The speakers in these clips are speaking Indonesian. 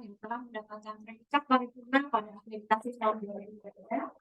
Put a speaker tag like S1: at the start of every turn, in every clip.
S1: yang telah mendapatkan predikat paripurna pada akreditasi tahun 2023.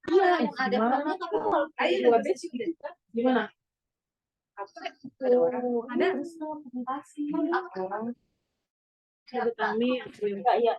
S2: Iya, yang ada pernah tapi kalau kayak dua batch gimana? Ada orang ada presentasi orang ada kami enggak ya.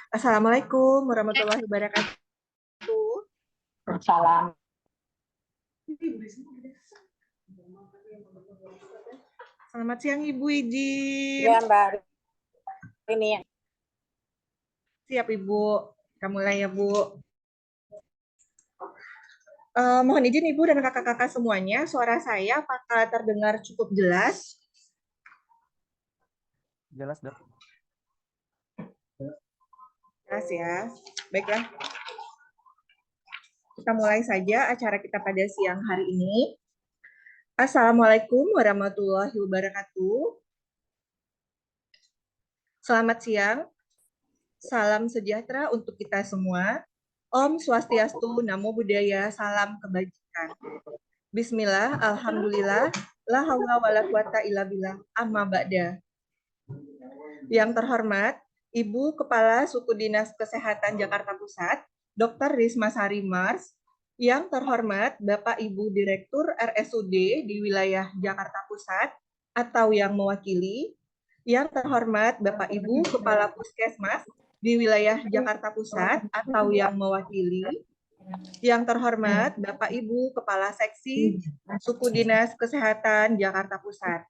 S3: Assalamualaikum warahmatullahi wabarakatuh.
S4: Salam.
S3: Selamat siang Ibu Ijin.
S4: Ya Mbak. Ini
S3: Siap Ibu. Kita mulai ya Bu. Mohon izin Ibu dan kakak-kakak semuanya, suara saya apakah terdengar cukup jelas?
S5: Jelas, Dok.
S3: Jelas ya. Baiklah. Kita mulai saja acara kita pada siang hari ini. Assalamualaikum warahmatullahi wabarakatuh. Selamat siang. Salam sejahtera untuk kita semua. Om Swastiastu, Namo Buddhaya, salam kebajikan. Bismillah, Alhamdulillah, la haula wala quwata illa billah, amma ba'da. Yang terhormat, Ibu Kepala Suku Dinas Kesehatan Jakarta Pusat, Dr. Risma Sari Mars. Yang terhormat, Bapak Ibu Direktur RSUD di wilayah Jakarta Pusat atau yang mewakili. Yang terhormat, Bapak Ibu Kepala Puskesmas di wilayah Jakarta Pusat atau yang mewakili. Yang terhormat, Bapak Ibu Kepala Seksi Suku Dinas Kesehatan Jakarta Pusat.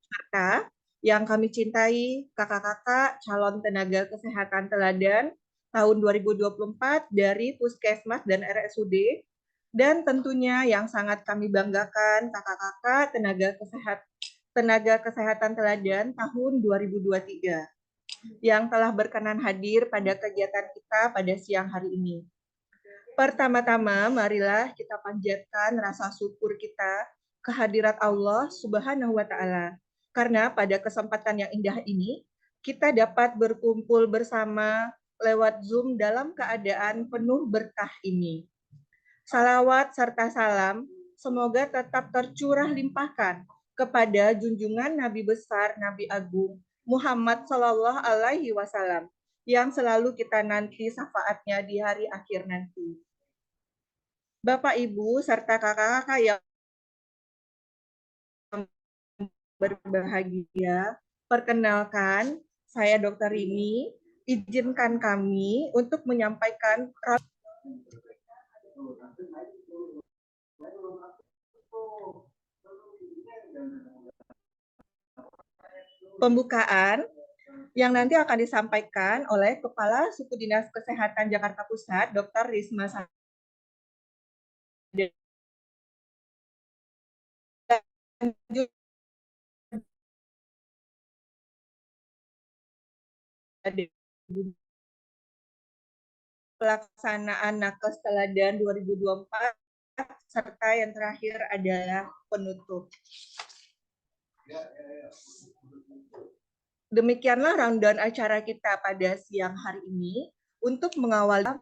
S3: Serta yang kami cintai, kakak-kakak calon tenaga kesehatan teladan tahun 2024 dari Puskesmas dan RSUD, dan tentunya yang sangat kami banggakan, kakak-kakak tenaga kesehatan teladan tahun 2023 yang telah berkenan hadir pada kegiatan kita pada siang hari ini. Pertama-tama, marilah kita panjatkan rasa syukur kita kehadirat Allah Subhanahu wa Ta'ala. Karena pada kesempatan yang indah ini, kita dapat berkumpul bersama lewat Zoom dalam keadaan penuh berkah ini. Salawat serta salam semoga tetap tercurah limpahkan kepada junjungan Nabi besar, Nabi Agung, Muhammad Sallallahu Alaihi Wasallam, yang selalu kita nanti syafaatnya di hari akhir nanti. Bapak, Ibu, serta kakak-kakak yang berbahagia, perkenalkan, saya Dr. Rini, izinkan kami untuk menyampaikan pembukaan yang nanti akan disampaikan oleh Kepala Suku Dinas Kesehatan Jakarta Pusat, Dr. Risma Sari. Pelaksanaan Nakes Teladan 2024 serta yang terakhir adalah penutup. Demikianlah rundown acara kita pada siang hari ini untuk mengawali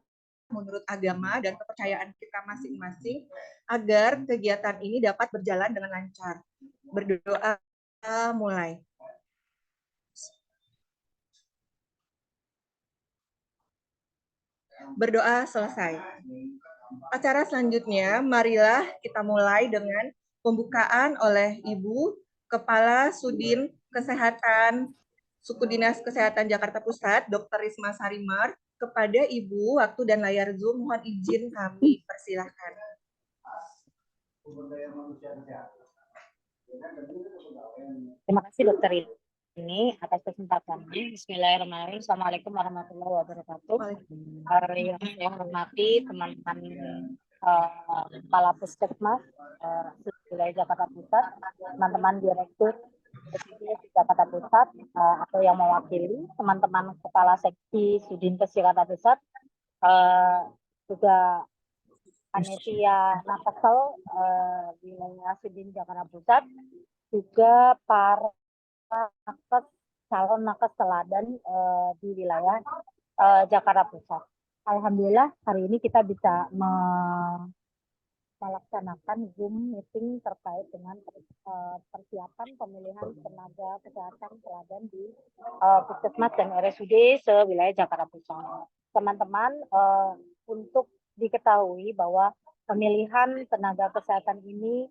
S3: menurut agama dan kepercayaan kita masing-masing agar kegiatan ini dapat berjalan dengan lancar. Berdoa mulai. Berdoa selesai. Acara selanjutnya, marilah kita mulai dengan pembukaan oleh Ibu Kepala Sudin Kesehatan Suku Dinas Kesehatan Jakarta Pusat, Dr. Risma Sari Mars. Kepada Ibu, waktu dan layar Zoom, mohon izin kami persilahkan.
S4: Terima kasih Dokter ini atas kesempatannya. Bismillahirrahmanirrahim. Assalamualaikum warahmatullahi wabarakatuh. Yang saya hormati teman-teman Kepala Puskesmas wilayah Jakarta Pusat, teman-teman Direktur Jakarta Pusat atau yang mewakili, teman-teman Kepala Seksi Sudinkes Jakarta Pusat, juga Anesia Nakesel wilayah Sudin Jakarta Pusat, juga para nakes, calon nakes teladan di wilayah Jakarta Pusat. Alhamdulillah hari ini kita bisa melaksanakan Zoom meeting terkait dengan persiapan pemilihan tenaga kesehatan teladan di Puskesmas dan RSUD se-wilayah Jakarta Pusat. Teman-teman, untuk diketahui bahwa pemilihan tenaga kesehatan ini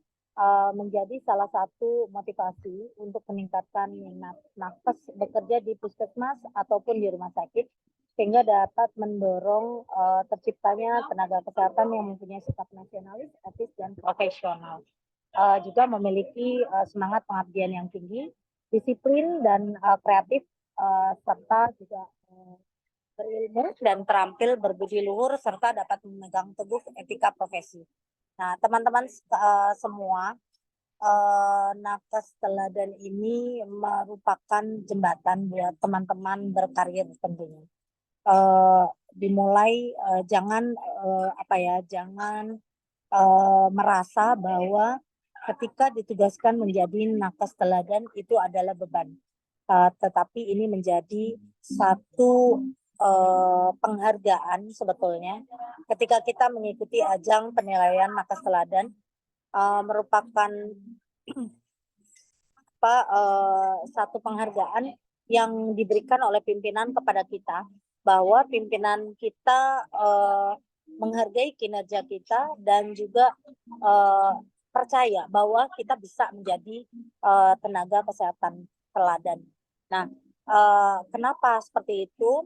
S4: menjadi salah satu motivasi untuk meningkatkan nakes bekerja di puskesmas ataupun di rumah sakit, sehingga dapat mendorong terciptanya tenaga kesehatan yang mempunyai sikap nasionalis, etis, dan profesional. Juga memiliki semangat pengabdian yang tinggi, disiplin dan kreatif, serta juga berilmu dan terampil berbudi luhur, serta dapat memegang teguh etika profesi. Nah, teman-teman semua, nakes teladan ini merupakan jembatan buat teman-teman berkarir tentunya. Dimulai jangan jangan merasa bahwa ketika ditugaskan menjadi nakes teladan itu adalah beban. Tetapi ini menjadi satu penghargaan sebetulnya ketika kita mengikuti ajang penilaian nakes teladan, merupakan satu penghargaan yang diberikan oleh pimpinan kepada kita, bahwa pimpinan kita menghargai kinerja kita dan juga percaya bahwa kita bisa menjadi tenaga kesehatan teladan. Nah, kenapa seperti itu?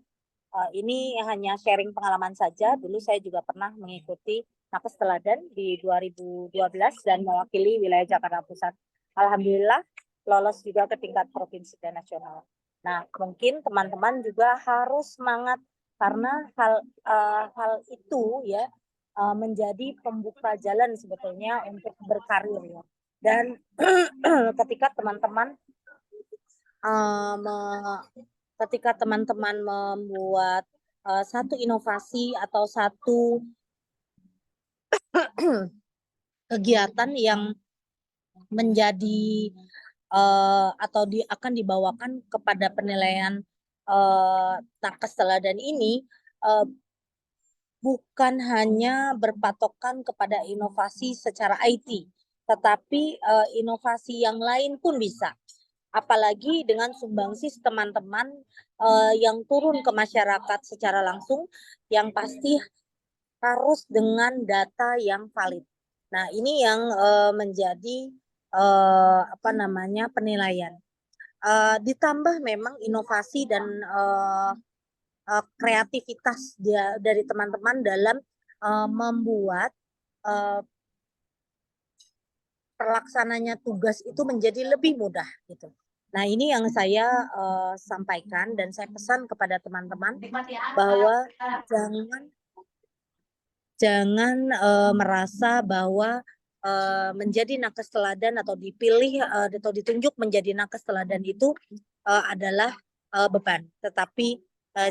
S4: Ini hanya sharing pengalaman saja. Dulu saya juga pernah mengikuti nakes teladan di 2012 dan mewakili wilayah Jakarta Pusat. Alhamdulillah lolos juga ke tingkat provinsi dan nasional. Nah, mungkin teman-teman juga harus semangat karena hal itu ya menjadi pembuka jalan sebetulnya untuk berkarir ya. Dan ketika teman-teman membuat satu inovasi atau satu kegiatan yang menjadi atau akan dibawakan kepada penilaian nakes teladan ini, bukan hanya berpatokan kepada inovasi secara IT, tetapi inovasi yang lain pun bisa. Apalagi dengan sumbangsi teman-teman yang turun ke masyarakat secara langsung, yang pasti harus dengan data yang valid. Nah, ini yang menjadi penilaian. Ditambah memang inovasi dan kreativitas dari teman-teman dalam membuat terlaksananya tugas itu menjadi lebih mudah gitu. Nah, ini yang saya sampaikan dan saya pesan kepada teman-teman bahwa jangan merasa bahwa menjadi nakes teladan atau dipilih atau ditunjuk menjadi nakes teladan itu adalah beban, tetapi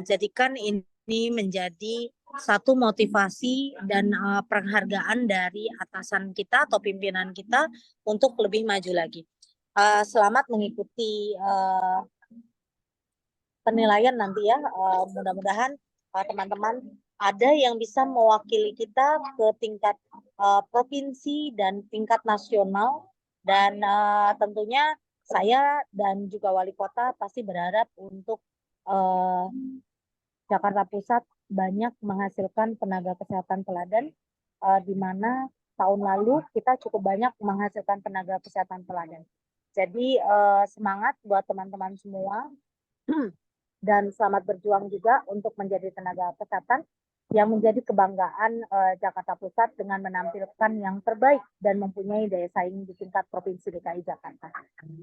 S4: jadikan ini menjadi satu motivasi dan penghargaan dari atasan kita atau pimpinan kita untuk lebih maju lagi. Selamat mengikuti penilaian nanti ya. Mudah-mudahan teman-teman ada yang bisa mewakili kita ke tingkat provinsi dan tingkat nasional, dan tentunya saya dan juga wali kota pasti berharap untuk Jakarta Pusat banyak menghasilkan tenaga kesehatan teladan, di mana tahun lalu kita cukup banyak menghasilkan tenaga kesehatan teladan. Jadi semangat buat teman-teman semua dan selamat berjuang juga untuk menjadi tenaga kesehatan yang menjadi kebanggaan Jakarta Pusat dengan menampilkan yang terbaik dan mempunyai daya saing di tingkat Provinsi DKI Jakarta.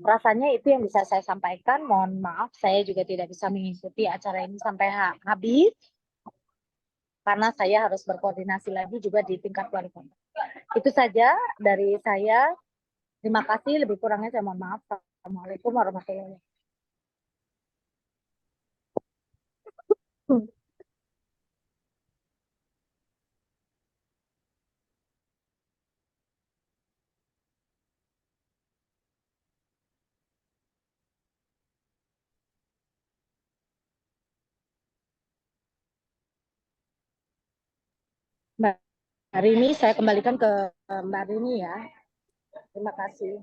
S4: Rasanya itu yang bisa saya sampaikan. Mohon maaf, saya juga tidak bisa mengikuti acara ini sampai habis, karena saya harus berkoordinasi lagi juga di tingkat wali kota. Itu saja dari saya. Terima kasih, lebih kurangnya saya mohon maaf. Assalamualaikum warahmatullahi wabarakatuh. Mbak Rini, saya kembalikan ke Mbak Rini ya. Terima kasih.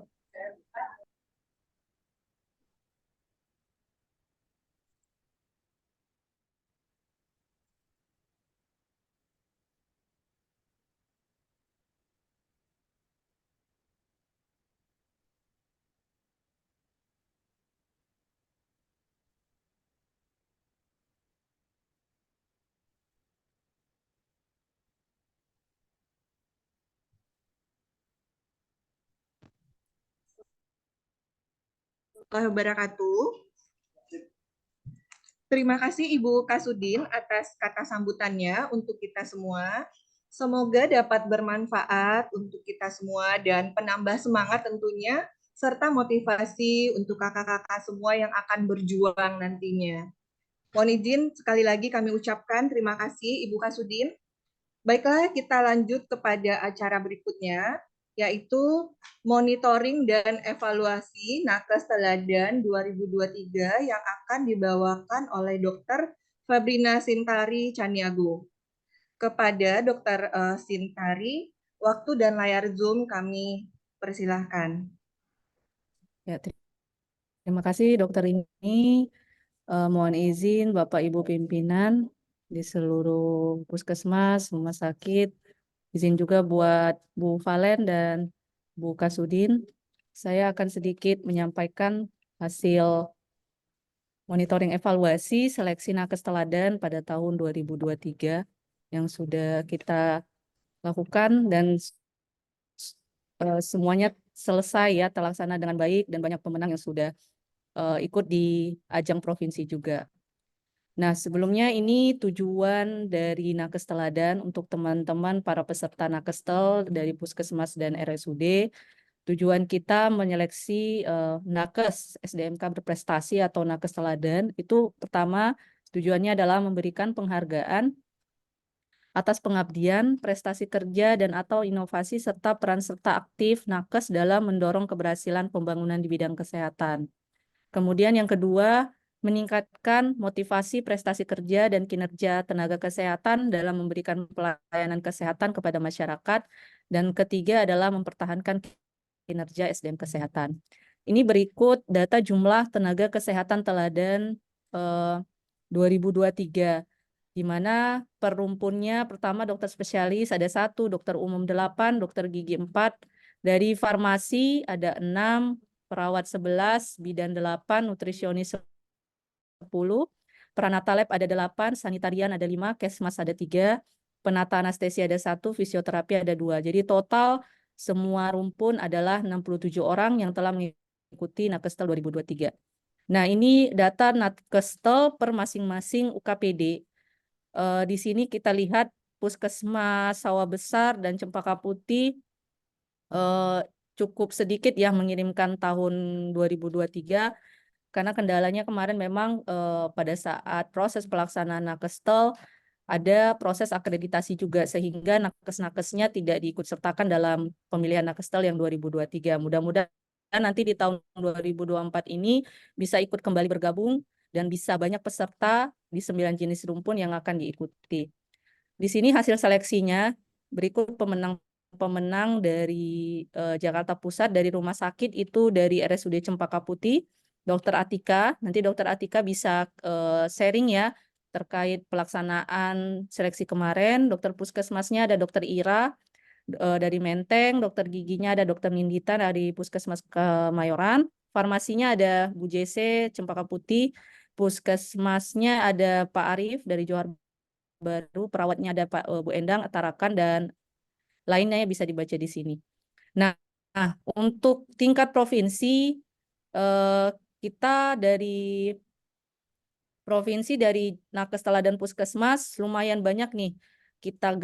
S3: warahmatullahi wabarakatuh. Terima kasih Ibu Kasudin atas kata sambutannya untuk kita semua. Semoga dapat bermanfaat untuk kita semua dan penambah semangat tentunya, serta motivasi untuk kakak-kakak semua yang akan berjuang nantinya. Mohon izin sekali lagi kami ucapkan terima kasih Ibu Kasudin. Baiklah, kita lanjut kepada acara berikutnya, yaitu monitoring dan evaluasi nakes teladan 2023 yang akan dibawakan oleh Dr. Fabrina Sintari Caniago. Kepada Dr. Sintari, waktu dan layar Zoom kami persilahkan.
S5: Ya, terima kasih dokter ini. Mohon izin Bapak Ibu pimpinan di seluruh puskesmas, rumah sakit. Izin juga buat Bu Valen dan Bu Kasudin. Saya akan sedikit menyampaikan hasil monitoring evaluasi seleksi nakes teladan pada tahun 2023 yang sudah kita lakukan dan semuanya selesai ya, terlaksana dengan baik dan banyak pemenang yang sudah ikut di ajang provinsi juga. Nah, sebelumnya ini tujuan dari nakes teladan untuk teman-teman para peserta nakestel dari Puskesmas dan RSUD. Tujuan kita menyeleksi nakes SDMK berprestasi atau nakes teladan itu pertama tujuannya adalah memberikan penghargaan atas pengabdian, prestasi kerja, dan atau inovasi serta peran serta aktif nakes dalam mendorong keberhasilan pembangunan di bidang kesehatan. Kemudian yang kedua, meningkatkan motivasi prestasi kerja dan kinerja tenaga kesehatan dalam memberikan pelayanan kesehatan kepada masyarakat. Dan ketiga adalah mempertahankan kinerja SDM kesehatan. Ini berikut data jumlah tenaga kesehatan teladan 2023. Di mana per rumpunnya pertama dokter spesialis ada 1, dokter umum 8, dokter gigi 4, dari farmasi ada 6, perawat 11, bidan 8, nutrisionis 10, peranata lab ada 8, sanitarian ada 5, kesmas ada 3, penata anestesi ada 1, fisioterapi ada 2. Jadi total semua rumpun adalah 67 orang yang telah mengikuti Nakestel 2023. Nah, ini data Nakestel per masing-masing UKPD. Di sini kita lihat Puskesmas Sawah Besar dan Cempaka Putih cukup sedikit ya mengirimkan tahun 2023 karena kendalanya kemarin memang pada saat proses pelaksanaan Nakestel ada proses akreditasi juga sehingga nakes-nakesnya tidak diikutsertakan dalam pemilihan Nakestel yang 2023. Mudah-mudahan nanti di tahun 2024 ini bisa ikut kembali bergabung dan bisa banyak peserta di 9 jenis rumpun yang akan diikuti. Di sini hasil seleksinya, berikut pemenang dari Jakarta Pusat dari rumah sakit itu dari RSUD Cempaka Putih, Dr. Atika. Nanti Dr. Atika bisa sharing ya terkait pelaksanaan seleksi kemarin. Dokter Puskesmasnya ada Dr. Ira dari Menteng, dokter giginya ada Dr. Nindita dari Puskesmas Kemayoran, farmasinya ada Bu JC Cempaka Putih, Puskesmasnya ada Pak Arif dari Johar Baru, perawatnya ada Pak Bu Endang Tarakan dan lainnya bisa dibaca di sini. Nah, untuk tingkat provinsi kita dari provinsi dari Nakes Teladan Puskesmas lumayan banyak nih kita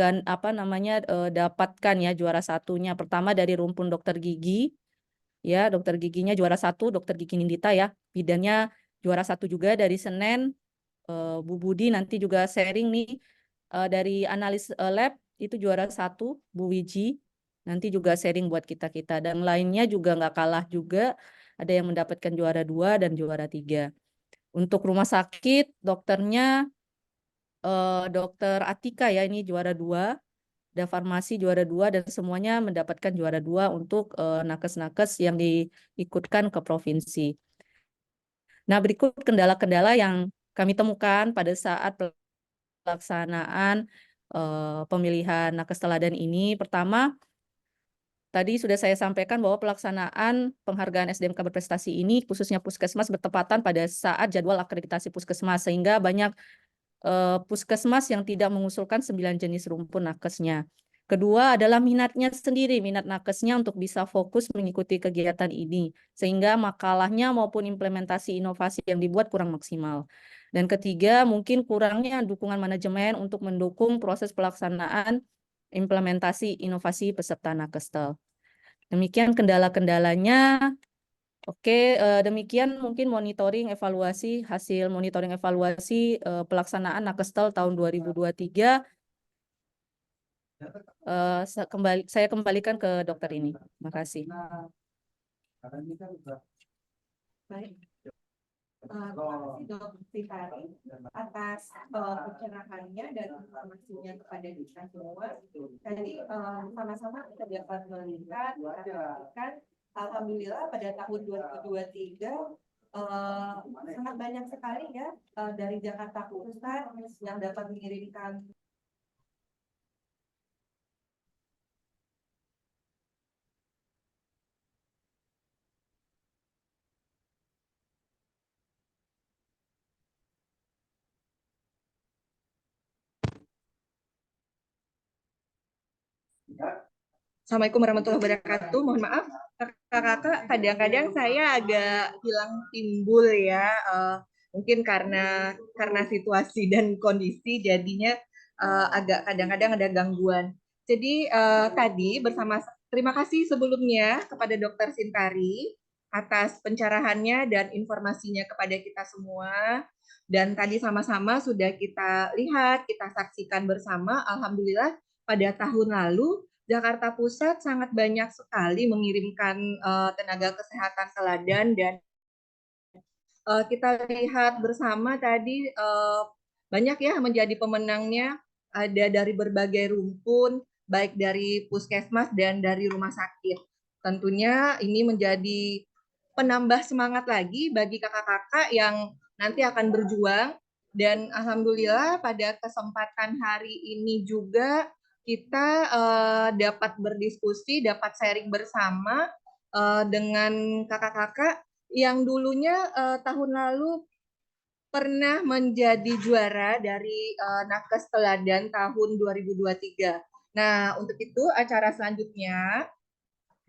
S5: dapatkan ya juara satunya. Pertama dari rumpun dokter gigi, ya dokter giginya juara 1, dokter gigi Nindita ya. Bidannya juara 1 juga dari Senen. Bu Budi nanti juga sharing nih dari analis lab itu juara 1, Bu Wiji nanti juga sharing buat kita-kita dan lainnya juga nggak kalah juga, ada yang mendapatkan juara 2 dan juara 3. Untuk rumah sakit dokternya Dokter Atika ya ini juara 2, ada farmasi juara 2 dan semuanya mendapatkan juara 2 untuk nakes-nakes yang diikutkan ke provinsi. Nah, berikut kendala-kendala yang kami temukan pada saat pelaksanaan pemilihan nakes teladan ini. Pertama, tadi sudah saya sampaikan bahwa pelaksanaan penghargaan SDMK berprestasi ini khususnya Puskesmas bertepatan pada saat jadwal akreditasi Puskesmas sehingga banyak Puskesmas yang tidak mengusulkan 9 jenis rumpun nakesnya. Kedua adalah minatnya sendiri, minat nakesnya untuk bisa fokus mengikuti kegiatan ini, sehingga makalahnya maupun implementasi inovasi yang dibuat kurang maksimal. Dan ketiga, mungkin kurangnya dukungan manajemen untuk mendukung proses pelaksanaan implementasi inovasi peserta nakestel. Demikian kendala-kendalanya. Oke, demikian mungkin hasil monitoring evaluasi pelaksanaan nakestel tahun 2023. Saya kembalikan ke dokter ini. Terima kasih.
S3: Baik. Terima kasih Dr. Sitari atas pencerahannya dan informasinya kepada kita semua. Tadi sama-sama kita dapat melihat, perhatikan, alhamdulillah pada tahun 2023 sangat banyak sekali ya dari Jakarta Pusat yang dapat mengirimkan Assalamualaikum warahmatullahi wabarakatuh. Mohon maaf, kakak-kakak, kadang-kadang saya agak hilang timbul ya. Mungkin karena situasi dan kondisi, jadinya agak kadang-kadang ada gangguan. Jadi tadi terima kasih sebelumnya kepada Dokter Sintari atas pencerahannya dan informasinya kepada kita semua. Dan tadi sama-sama sudah kita lihat, kita saksikan bersama. Alhamdulillah pada tahun lalu Jakarta Pusat sangat banyak sekali mengirimkan tenaga kesehatan teladan dan kita lihat bersama tadi banyak ya menjadi pemenangnya, ada dari berbagai rumpun, baik dari puskesmas dan dari rumah sakit. Tentunya ini menjadi penambah semangat lagi bagi kakak-kakak yang nanti akan berjuang, dan alhamdulillah pada kesempatan hari ini juga kita dapat berdiskusi, dapat sharing bersama dengan kakak-kakak yang dulunya tahun lalu pernah menjadi juara dari Nakes Teladan tahun 2023. Nah, untuk itu acara selanjutnya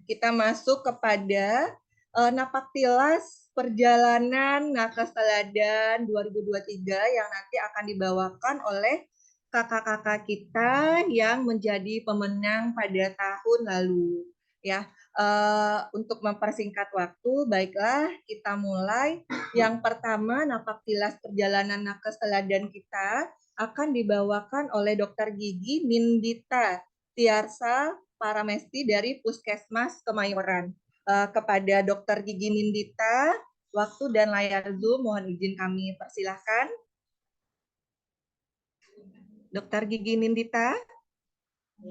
S3: kita masuk kepada napaktilas perjalanan Nakes Teladan 2023 yang nanti akan dibawakan oleh kakak-kakak kita yang menjadi pemenang pada tahun lalu. Ya, untuk mempersingkat waktu, baiklah kita mulai. Yang pertama, napaktilas perjalanan Nakes Teladan kita akan dibawakan oleh Dr. Gigi Nindita Tiarsa Paramesti dari Puskesmas Kemayoran. Kepada Dr. Gigi Nindita, waktu dan layar Zoom mohon izin kami persilahkan. Dr. Gigi Nindita?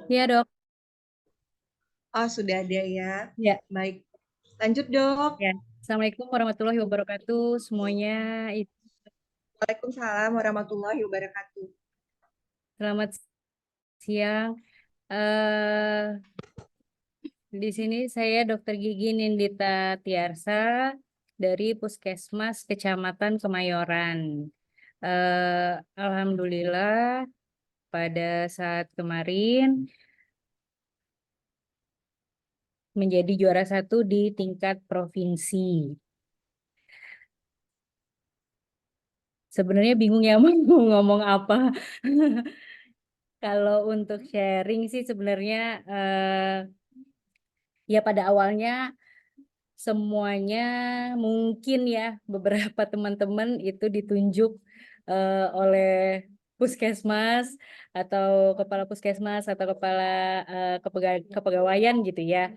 S5: Iya, Dok.
S3: Oh, sudah ada ya.
S5: Ya.
S3: Baik. Lanjut, Dok.
S5: Ya. Assalamualaikum warahmatullahi wabarakatuh semuanya.
S3: Waalaikumsalam warahmatullahi wabarakatuh.
S5: Selamat siang. Di sini saya Dr. Gigi Nindita Tiarsa dari Puskesmas Kecamatan Kemayoran. Alhamdulillah pada saat kemarin menjadi juara 1 di tingkat provinsi. Sebenarnya bingung ya mau ngomong apa. Kalau untuk sharing sih sebenarnya ya pada awalnya semuanya mungkin ya beberapa teman-teman itu ditunjuk oleh puskesmas atau kepala puskesmas atau kepala kepegawaian gitu ya.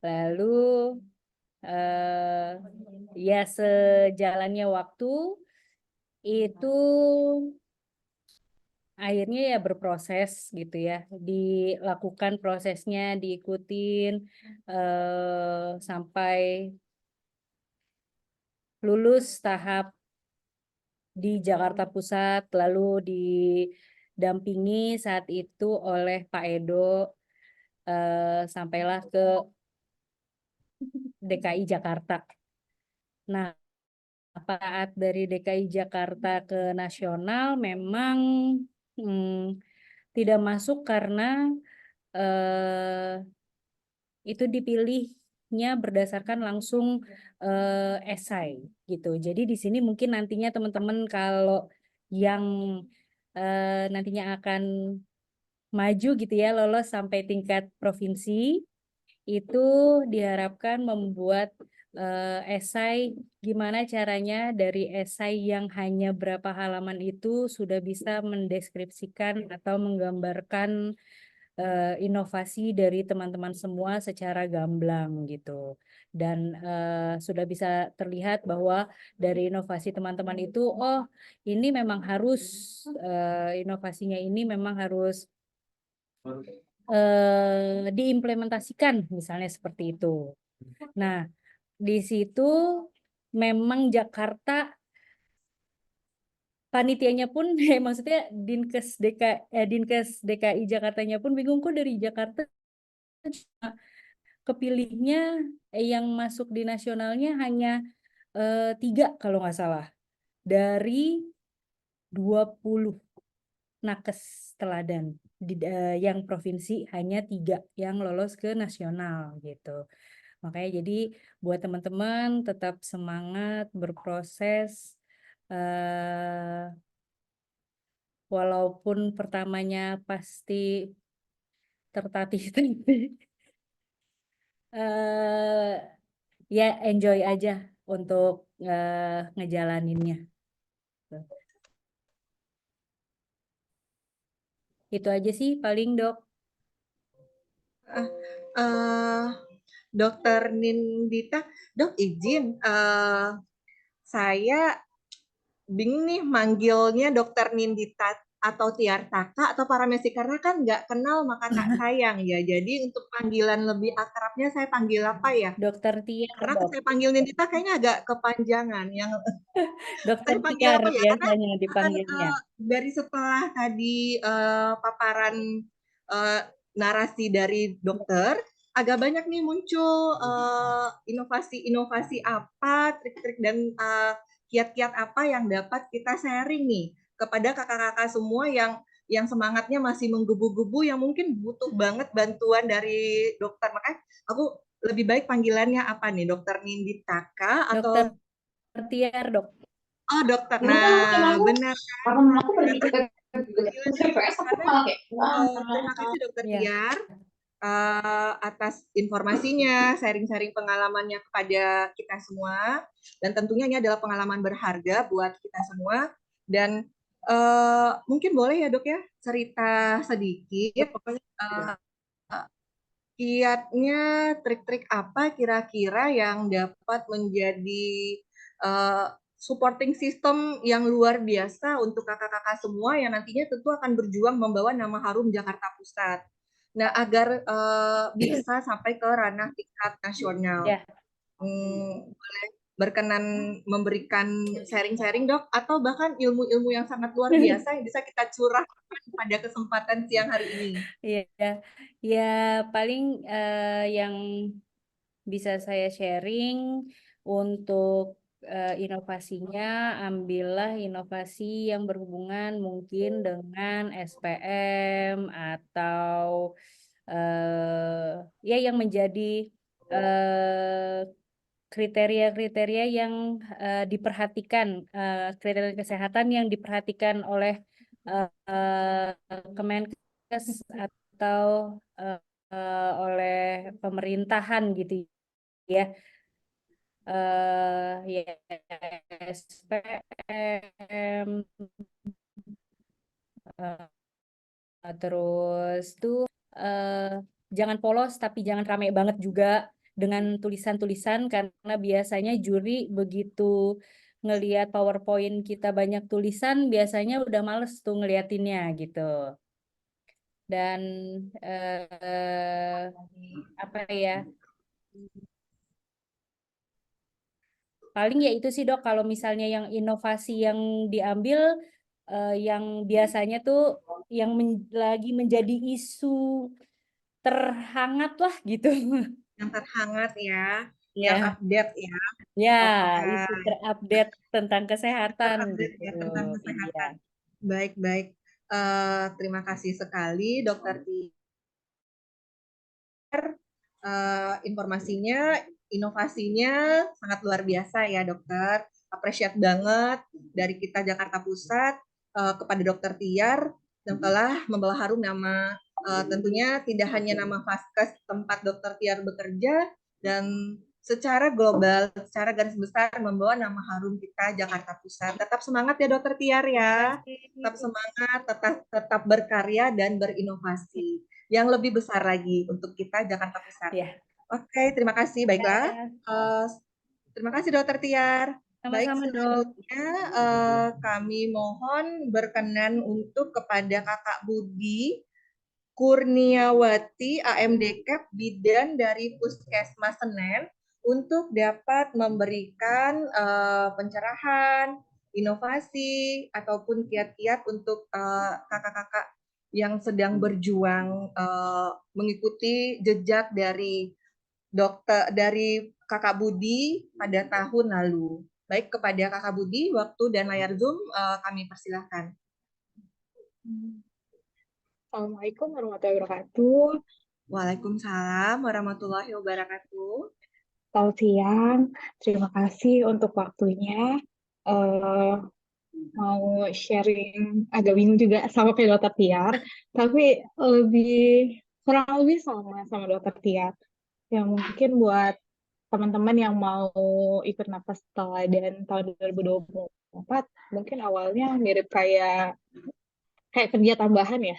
S5: Lalu ya sejalannya waktu itu akhirnya ya berproses gitu ya, dilakukan prosesnya, diikutin sampai lulus tahap di Jakarta Pusat, lalu didampingi saat itu oleh Pak Edo, sampailah ke DKI Jakarta. Nah, saat dari DKI Jakarta ke nasional memang tidak masuk karena eh, itu dipilihnya berdasarkan langsung esai gitu. Jadi di sini mungkin nantinya teman-teman kalau yang nantinya akan maju gitu ya, lolos sampai tingkat provinsi, itu diharapkan membuat esai gimana caranya dari esai yang hanya berapa halaman itu sudah bisa mendeskripsikan atau menggambarkan inovasi dari teman-teman semua secara gamblang gitu. Dan sudah bisa terlihat bahwa dari inovasi teman-teman itu, oh ini memang harus, inovasinya ini memang harus diimplementasikan misalnya seperti itu. Nah, di situ memang Jakarta panitianya pun maksudnya Dinkes DKI Jakartanya pun bingung kok dari Jakarta kepilihnya yang masuk di nasionalnya hanya 3 kalau nggak salah dari 20 nakes teladan yang provinsi hanya 3 yang lolos ke nasional gitu. Makanya jadi buat teman-teman tetap semangat berproses, walaupun pertamanya pasti tertatih-tatih, ya enjoy aja untuk ngejalaninnya. Itu aja sih paling, Dok.
S3: Eh, Dokter Nindita, Dok izin, saya bingung nih manggilnya Dokter Nindita atau Tiartaka atau Paramesi karena kan nggak kenal maka tak sayang ya. Jadi untuk panggilan lebih akrabnya saya panggil apa ya?
S5: Dokter Tiar,
S3: Karena
S5: Dok.
S3: saya panggil Nindita kayaknya agak kepanjangan. Yang
S5: Dokter
S3: saya panggil
S5: Tiar
S3: apa ya? Karena
S5: biasanya dipanggilnya.
S3: dari setelah tadi paparan uh, narasi dari dokter, agak banyak nih muncul inovasi-inovasi apa, trik-trik dan kiat-kiat apa yang dapat kita sharing nih kepada kakak-kakak semua yang semangatnya masih menggebu-gebu, yang mungkin butuh banget bantuan dari dokter. Makanya aku lebih baik panggilannya apa nih, Dokter Ninditaka
S5: Dokter
S3: atau
S5: Tiar, Dok.
S3: oh dokter. Nah, benar. Terima kasih Dokter
S5: Ya.
S3: Tiar atas informasinya, sharing-sharing pengalamannya kepada kita semua, dan tentunya ini adalah pengalaman berharga buat kita semua. Dan mungkin boleh ya Dok ya cerita sedikit kiatnya, trik-trik apa kira-kira yang dapat menjadi supporting system yang luar biasa untuk kakak-kakak semua yang nantinya tentu akan berjuang membawa nama harum Jakarta Pusat. Nah, agar bisa sampai ke ranah tingkat nasional.
S5: Ya.
S3: Boleh berkenan memberikan sharing-sharing Dok, atau bahkan ilmu-ilmu yang sangat luar biasa yang bisa kita curahkan pada kesempatan siang hari ini.
S5: Iya, ya paling yang bisa saya sharing untuk inovasinya, ambillah inovasi yang berhubungan mungkin dengan SPM atau ya yang menjadi kriteria-kriteria yang diperhatikan, kriteria kesehatan yang diperhatikan oleh Kemenkes atau oleh pemerintahan gitu ya. Ya SPM, terus tuh jangan polos tapi jangan rame banget juga dengan tulisan-tulisan, karena biasanya juri begitu ngelihat PowerPoint kita banyak tulisan biasanya udah males tuh ngeliatinnya gitu. Dan apa ya, paling ya itu sih Dok, kalau misalnya yang inovasi yang diambil yang biasanya tuh yang lagi menjadi isu terhangat lah gitu.
S3: Yang terhangat ya, yang
S5: Ya,
S3: update ya.
S5: ya
S3: Oke,
S5: isu terupdate tentang kesehatan
S3: terupdate
S5: gitu.
S3: ya tentang
S5: Iya.
S3: kesehatan. Baik-baik. Terima kasih sekali Dokter Ti informasinya, inovasinya sangat luar biasa ya dokter. Appreciate banget dari kita Jakarta Pusat kepada Dokter Tiar yang telah membawa harum nama tentunya tidak hanya nama Vaskes tempat Dokter Tiar bekerja dan secara global, secara garis besar membawa nama harum kita Jakarta Pusat. Tetap semangat ya Dokter Tiar ya. Tetap semangat, tetap berkarya dan berinovasi. Yang lebih besar lagi untuk kita Jakarta Pusat.
S5: Ya.
S3: Oke, terima kasih. Baiklah. Terima kasih Dokter Tiar. Baik,
S5: Sama-sama, Dok.
S3: selanjutnya kami mohon berkenan untuk kepada Kakak Budi Kurniawati AMD-Cap Bidan dari Puskesmas Senen untuk dapat memberikan pencerahan, inovasi, ataupun kiat-kiat untuk kakak-kakak yang sedang berjuang mengikuti jejak dari Kakak Budi pada tahun lalu. Baik, kepada Kakak Budi, waktu dan layar Zoom kami persilahkan.
S6: Assalamualaikum warahmatullahi wabarakatuh.
S3: Waalaikumsalam warahmatullahi wabarakatuh.
S6: Selamat siang, terima kasih untuk waktunya. Mau sharing, agak bingung juga sama kayak Dokter Tiar, tapi kurang lebih sama Dokter Tiar. Yang mungkin buat teman-teman yang mau ikut Napas Teladan tahun 2024, mungkin awalnya mirip kayak kerja tambahan ya.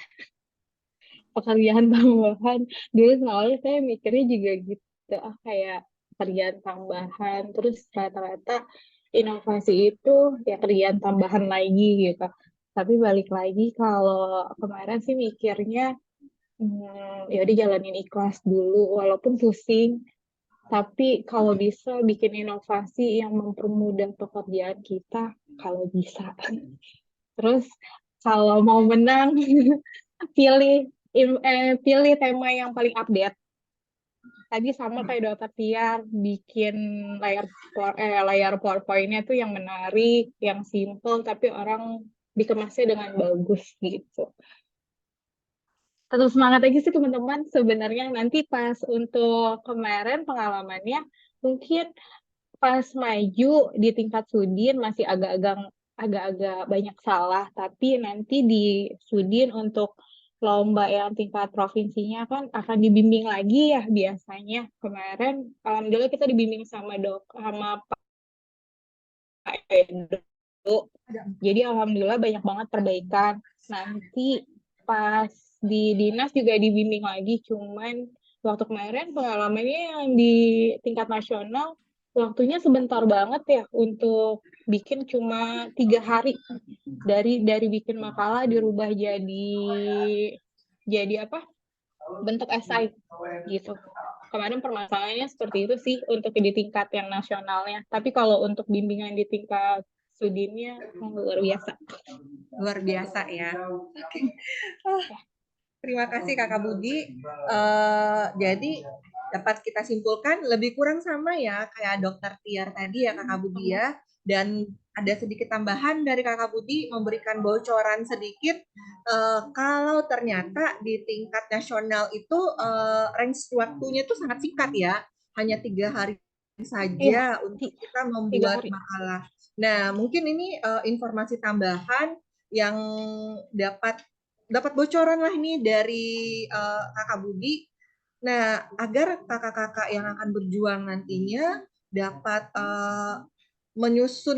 S6: Pekerjaan tambahan dulu soalnya saya mikirnya juga gitu kayak pekerjaan tambahan terus rata-rata inovasi itu ya kerjaan tambahan lagi gitu tapi balik lagi kalau kemarin sih mikirnya ya udah jalanin ikhlas dulu walaupun pusing tapi kalau bisa bikin inovasi yang mempermudah pekerjaan kita kalau bisa terus kalau mau menang pilih tema yang paling update. Tadi sama kayak Dokter Tiar, bikin layar PowerPoint-nya tuh yang menarik, yang simple, tapi orang dikemasnya dengan bagus gitu. Tetap semangat lagi sih teman-teman. Sebenarnya nanti pas untuk kemarin pengalamannya, mungkin pas maju di tingkat Sudin masih agak-agak banyak salah, tapi nanti di Sudin untuk lomba yang tingkat provinsinya kan akan dibimbing lagi ya biasanya. Kemarin alhamdulillah kita dibimbing sama Pak Edo. Jadi alhamdulillah banyak banget perbaikan. Nanti pas di dinas juga dibimbing lagi, cuman waktu kemarin pengalamannya yang di tingkat nasional waktunya sebentar banget ya untuk bikin cuma 3 hari dari bikin makalah dirubah jadi apa bentuk esai gitu. Kemarin permasalahannya seperti itu sih untuk di tingkat yang nasionalnya. Tapi kalau untuk bimbingan di tingkat Sudinnya luar biasa.
S3: Luar biasa ya. Terima kasih Kakak Budi. Jadi dapat kita simpulkan lebih kurang sama ya kayak Dokter Tiar tadi ya Kakak Budi ya. Dan ada sedikit tambahan dari Kakak Budi memberikan bocoran sedikit kalau ternyata di tingkat nasional itu range waktunya itu sangat singkat ya, hanya 3 hari saja untuk kita membuat makalah. Nah mungkin ini informasi tambahan yang dapat bocoran lah ini dari Kakak Budi. Nah agar kakak-kakak yang akan berjuang nantinya dapat menyusun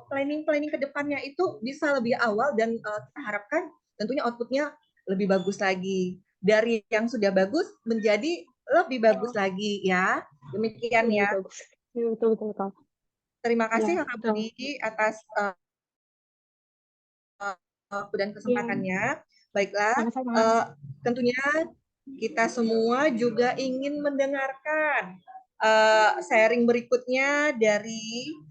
S3: planning ke depannya itu bisa lebih awal dan kita harapkan tentunya outputnya lebih bagus lagi. Dari yang sudah bagus menjadi lebih bagus lagi ya. Demikian ya.
S6: Betul.
S3: Terima kasih Kakak Budi atas waktu dan kesempatannya. Baiklah, tentunya kita semua juga ingin mendengarkan sharing berikutnya dari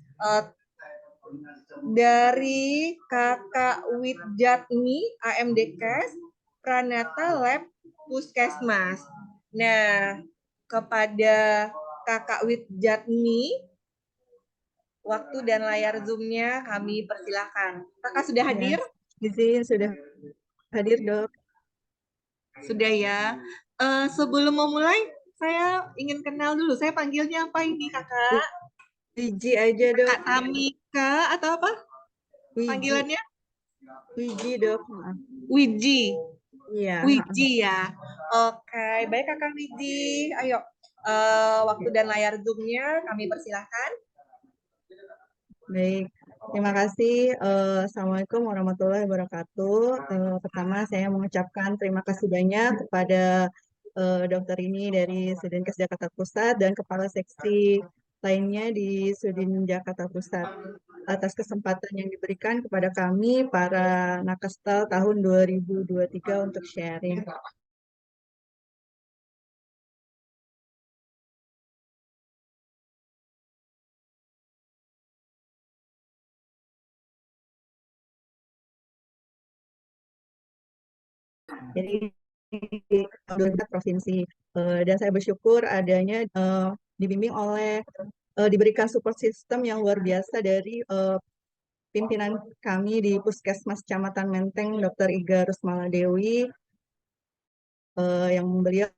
S3: Kakak Widjatni AMD-Kes Pranata Lab Puskesmas. Nah, kepada Kakak Widjatni, waktu dan layar Zoom-nya kami persilahkan. Kakak sudah hadir?
S7: Izin sudah hadir, Dok.
S3: Sudah ya. Sebelum memulai, saya ingin kenal dulu. Saya panggilnya apa ini, Kakak?
S7: Wiji aja dok.
S3: Kak Tamika atau apa
S7: Wiji.
S3: panggilannya?
S7: Wiji dok. Maaf.
S3: Wiji.
S7: Iya.
S3: Wiji ya. Oke, baik Kakak Wiji. Ayo, waktu dan layar Zoom-nya kami persilahkan.
S7: Baik. Terima kasih. Assalamualaikum warahmatullahi wabarakatuh. Pertama saya mengucapkan terima kasih banyak kepada dokter ini dari Sudinkes Jakarta Pusat dan kepala seksi lainnya di Sudin Jakarta Pusat atas kesempatan yang diberikan kepada kami para Nakestel tahun 2023 untuk sharing. Jadi pemerintah provinsi dan saya bersyukur adanya dibimbing oleh diberikan support system yang luar biasa dari pimpinan kami di Puskesmas Kecamatan Menteng, Dr. Iga Rusmaladewi, yang beliau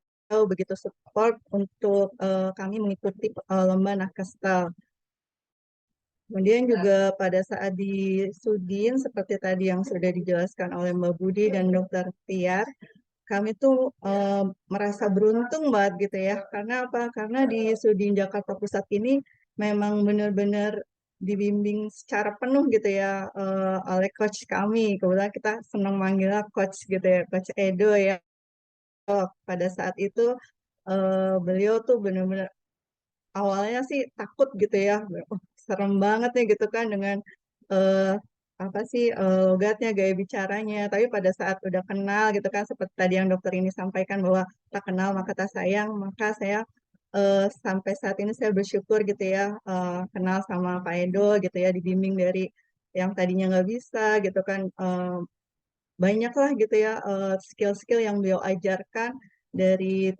S7: begitu support untuk kami mengikuti lomba Nakestel. Kemudian juga pada saat di Sudin, seperti tadi yang sudah dijelaskan oleh Mbak Budi dan Dr. Tiar, kami tuh merasa beruntung banget gitu ya. Karena apa? Karena di Sudin Jakarta Pusat ini memang benar-benar dibimbing secara penuh gitu ya oleh coach kami. Kebetulan kita senang manggilnya coach gitu ya, Coach Edo ya. Pada saat itu beliau tuh benar-benar awalnya sih takut gitu ya, serem banget nih gitu kan dengan apa sih logatnya, gaya bicaranya. Tapi pada saat udah kenal gitu kan, seperti tadi yang dokter ini sampaikan bahwa tak kenal maka tak sayang, maka saya sampai saat ini saya bersyukur gitu ya kenal sama Pak Edo gitu ya, dibimbing dari yang tadinya nggak bisa gitu kan, banyak lah gitu ya skill-skill yang beliau ajarkan dari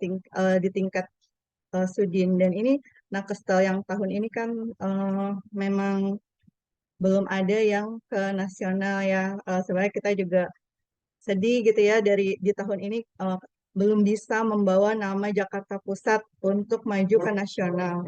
S7: di tingkat Sudin. Dan ini Nakestel yang tahun ini kan memang belum ada yang ke nasional ya. Sebenarnya kita juga sedih gitu ya di tahun ini belum bisa membawa nama Jakarta Pusat untuk maju ke nasional.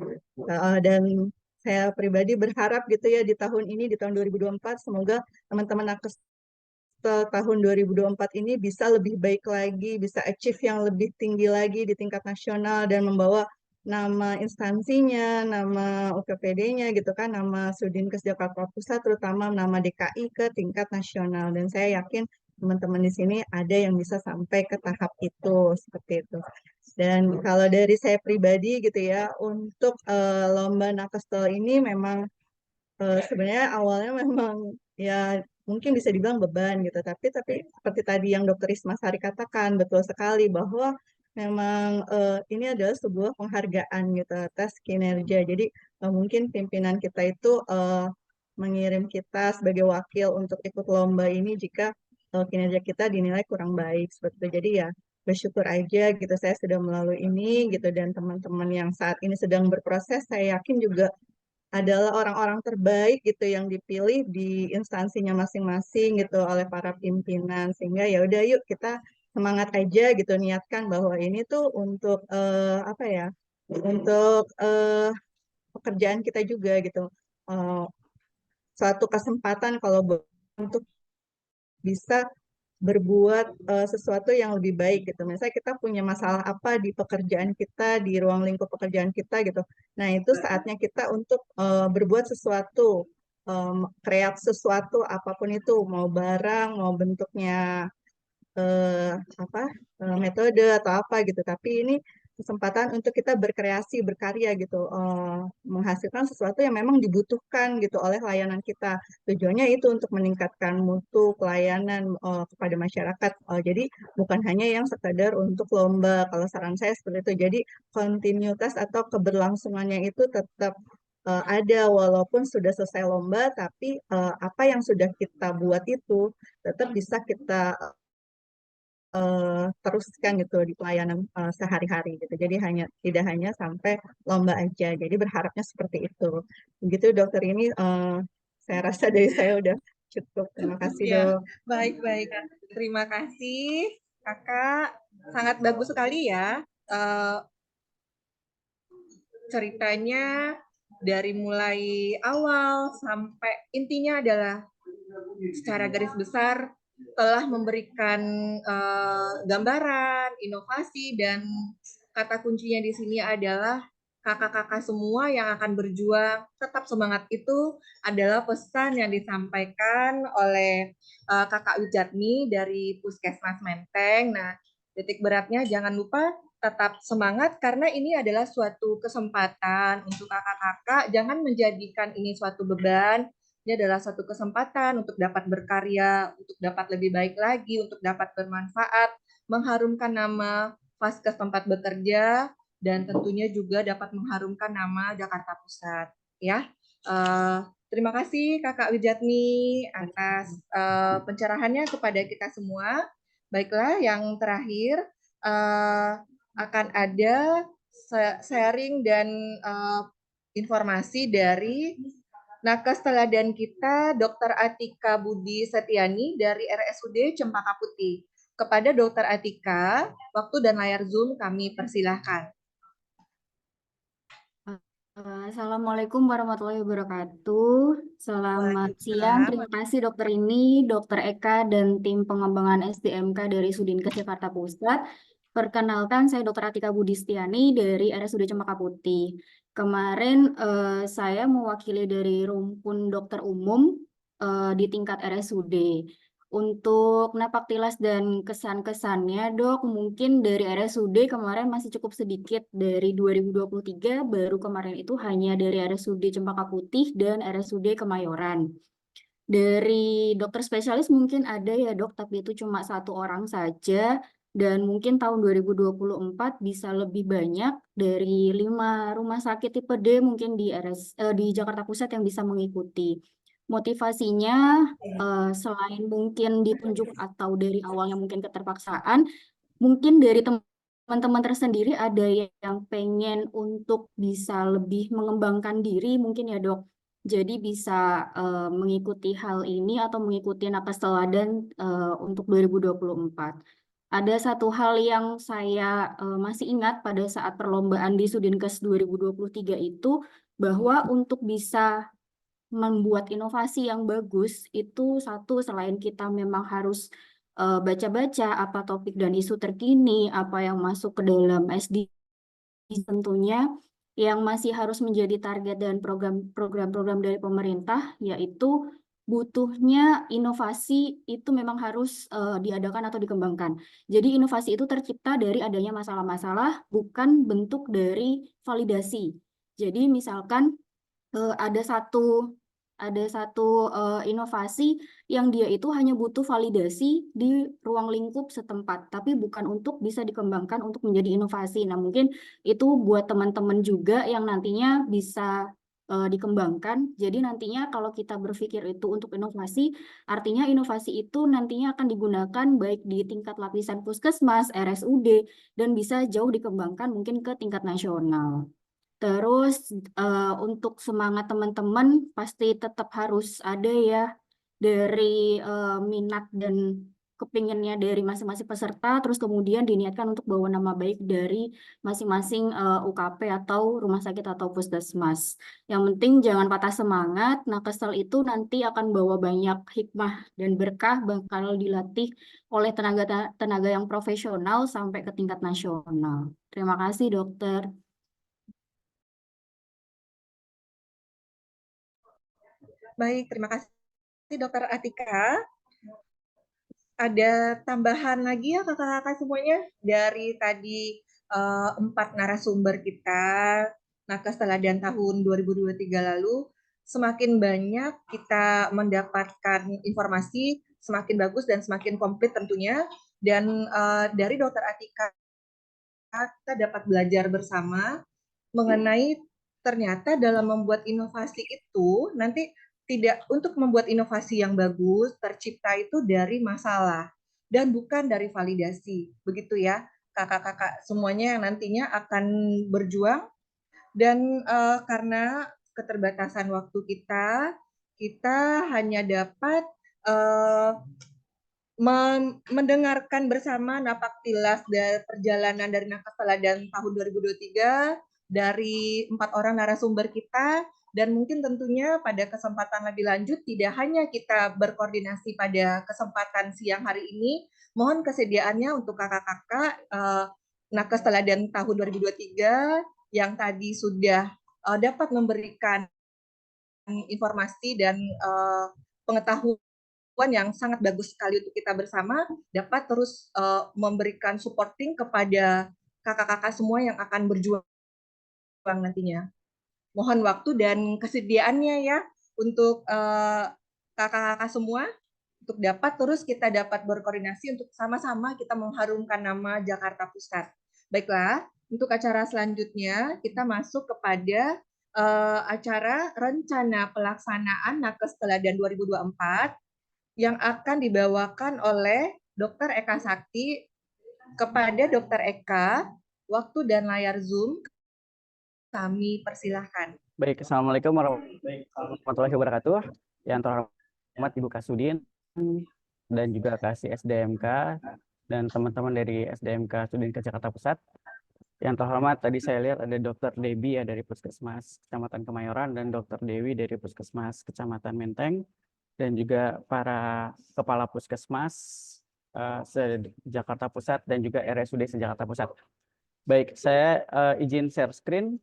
S7: Dan saya pribadi berharap gitu ya di tahun ini, di tahun 2024, semoga teman-teman Nakestel tahun 2024 ini bisa lebih baik lagi, bisa achieve yang lebih tinggi lagi di tingkat nasional dan membawa nama instansinya, nama UPPD-nya gitu kan, nama Sudinkes Jakarta Pusat, terutama nama DKI ke tingkat nasional. Dan saya yakin teman-teman di sini ada yang bisa sampai ke tahap itu, seperti itu. Dan kalau dari saya pribadi gitu ya, untuk lomba Nakestel ini memang sebenarnya awalnya memang ya mungkin bisa dibilang beban gitu, tapi seperti tadi yang Dokter Isma Sari katakan betul sekali bahwa memang ini adalah sebuah penghargaan gitu atas kinerja. Jadi mungkin pimpinan kita itu mengirim kita sebagai wakil untuk ikut lomba ini jika kinerja kita dinilai kurang baik seperti itu. Jadi ya bersyukur aja gitu saya sudah melalui ini gitu, dan teman-teman yang saat ini sedang berproses saya yakin juga adalah orang-orang terbaik gitu yang dipilih di instansinya masing-masing gitu oleh para pimpinan, sehingga ya udah yuk kita semangat aja gitu, niatkan bahwa ini tuh untuk apa ya, untuk pekerjaan kita juga gitu. Suatu kesempatan kalau untuk bisa berbuat sesuatu yang lebih baik gitu. Misalnya kita punya masalah apa di pekerjaan kita, di ruang lingkup pekerjaan kita gitu. Nah, itu saatnya kita untuk berbuat sesuatu, create sesuatu apapun itu, mau barang, mau bentuknya apa metode atau apa gitu. Tapi ini kesempatan untuk kita berkreasi, berkarya gitu, menghasilkan sesuatu yang memang dibutuhkan gitu oleh layanan kita. Tujuannya itu untuk meningkatkan mutu pelayanan kepada masyarakat. Jadi bukan hanya yang sekadar untuk lomba. Kalau saran saya seperti itu. Jadi kontinuitas atau keberlangsungannya itu tetap ada walaupun sudah selesai lomba, tapi apa yang sudah kita buat itu tetap bisa kita teruskan gitu di pelayanan sehari-hari gitu. Jadi tidak hanya sampai lomba aja. Jadi berharapnya seperti itu. Begitu dokter ini saya rasa dari saya udah cukup. Terima kasih
S3: Ya,
S7: dok.
S3: baik-baik. Terima kasih Kakak sangat bagus sekali ya ceritanya dari mulai awal sampai intinya adalah secara garis besar telah memberikan gambaran, inovasi, dan kata kuncinya di sini adalah kakak-kakak semua yang akan berjuang tetap semangat. Itu adalah pesan yang disampaikan oleh Kakak Wijatni dari Puskesmas Menteng. Nah, titik beratnya jangan lupa tetap semangat karena ini adalah suatu kesempatan untuk kakak-kakak. Jangan menjadikan ini suatu beban. Ini adalah suatu kesempatan untuk dapat berkarya, untuk dapat lebih baik lagi, untuk dapat bermanfaat, mengharumkan nama Vaskes tempat bekerja, dan tentunya juga dapat mengharumkan nama Jakarta Pusat. Ya, terima kasih Kakak Wijatni atas pencerahannya kepada kita semua. Baiklah, yang terakhir akan ada sharing dan informasi dari nakes teladan kita, Dr. Atika Budi Setiani dari RSUD Cempaka Putih. Kepada Dr. Atika, waktu dan layar Zoom kami persilahkan.
S8: Assalamualaikum warahmatullahi wabarakatuh. Selamat siang. Terima kasih Dokter ini, Dokter Eka, dan tim pengembangan SDMK dari Sudinkes Jakarta Pusat. Perkenalkan, saya Dr. Atika Budi Setiani dari RSUD Cempaka Putih. Kemarin saya mewakili dari rumpun dokter umum di tingkat RSUD. Untuk napak tilas dan kesan-kesannya, Dok, mungkin dari RSUD kemarin masih cukup sedikit. Dari 2023, baru kemarin itu hanya dari RSUD Cempaka Putih dan RSUD Kemayoran. Dari dokter spesialis mungkin ada ya, Dok, tapi itu cuma 1 orang saja. Dan mungkin tahun 2024 bisa lebih banyak dari 5 rumah sakit tipe D mungkin di Jakarta Pusat yang bisa mengikuti. Motivasinya selain mungkin ditunjuk atau dari awalnya mungkin keterpaksaan, mungkin dari teman-teman tersendiri ada yang pengen untuk bisa lebih mengembangkan diri mungkin ya, Dok. Jadi bisa mengikuti hal ini atau mengikuti nakes teladan untuk 2024. Ada satu hal yang saya masih ingat pada saat perlombaan di Sudinkes 2023 itu, bahwa untuk bisa membuat inovasi yang bagus itu satu, selain kita memang harus baca-baca apa topik dan isu terkini, apa yang masuk ke dalam SDGs tentunya, yang masih harus menjadi target dan program-program dari pemerintah, yaitu butuhnya inovasi itu memang harus diadakan atau dikembangkan. Jadi inovasi itu tercipta dari adanya masalah-masalah, bukan bentuk dari validasi. Jadi misalkan ada satu inovasi yang dia itu hanya butuh validasi di ruang lingkup setempat, tapi bukan untuk bisa dikembangkan untuk menjadi inovasi. Nah, mungkin itu buat teman-teman juga yang nantinya bisa dikembangkan. Jadi nantinya kalau kita berpikir itu untuk inovasi, artinya inovasi itu nantinya akan digunakan baik di tingkat lapisan puskesmas, RSUD, dan bisa jauh dikembangkan mungkin ke tingkat nasional. Terus untuk semangat teman-teman pasti tetap harus ada ya dari minat dan kepinginnya dari masing-masing peserta, terus kemudian diniatkan untuk bawa nama baik dari masing-masing UKP atau rumah sakit atau puskesmas. Yang penting jangan patah semangat, nakesel itu nanti akan bawa banyak hikmah dan berkah, bakal dilatih oleh tenaga yang profesional sampai ke tingkat nasional. Terima kasih, Dokter.
S3: Baik, terima kasih Dr. Atika. Ada tambahan lagi ya kakak-kakak semuanya dari tadi 4 narasumber kita nakes teladan tahun 2023 lalu. Semakin banyak kita mendapatkan informasi, semakin bagus dan semakin komplit tentunya. Dan dari Dr. Atika kita dapat belajar bersama mengenai ternyata dalam membuat inovasi itu nanti tidak, untuk membuat inovasi yang bagus tercipta itu dari masalah dan bukan dari validasi. Begitu ya kakak-kakak semuanya yang nantinya akan berjuang. Dan karena keterbatasan waktu kita hanya dapat mendengarkan bersama napaktilas dari perjalanan dari Nakes Teladan tahun 2023 dari 4 orang narasumber kita, dan mungkin tentunya pada kesempatan lebih lanjut tidak hanya kita berkoordinasi pada kesempatan siang hari ini, mohon kesediaannya untuk kakak-kakak Nakes Teladan tahun 2023 yang tadi sudah dapat memberikan informasi dan pengetahuan yang sangat bagus sekali untuk kita bersama, dapat terus memberikan supporting kepada kakak-kakak semua yang akan berjuang nantinya. Mohon waktu dan kesediaannya ya untuk kakak-kakak semua untuk dapat terus kita dapat berkoordinasi untuk sama-sama kita mengharumkan nama Jakarta Pusat. Baiklah, untuk acara selanjutnya kita masuk kepada acara rencana pelaksanaan Nakes Teladan 2024 yang akan dibawakan oleh Dr. Eka Sakti. Kepada Dr. Eka, waktu dan layar Zoom kami persilahkan.
S9: Baik, Assalamualaikum warahmatullahi wabarakatuh. Yang terhormat Ibu Kasudin dan juga Kasih SDMK dan teman-teman dari SDMK Sudin ke Jakarta Pusat. Yang terhormat tadi saya lihat ada Dr. Debbie ya dari Puskesmas Kecamatan Kemayoran dan Dr. Dewi dari Puskesmas Kecamatan Menteng dan juga para kepala Puskesmas se-Jakarta Pusat dan juga RSUD se-Jakarta Pusat. Baik, saya izin share screen.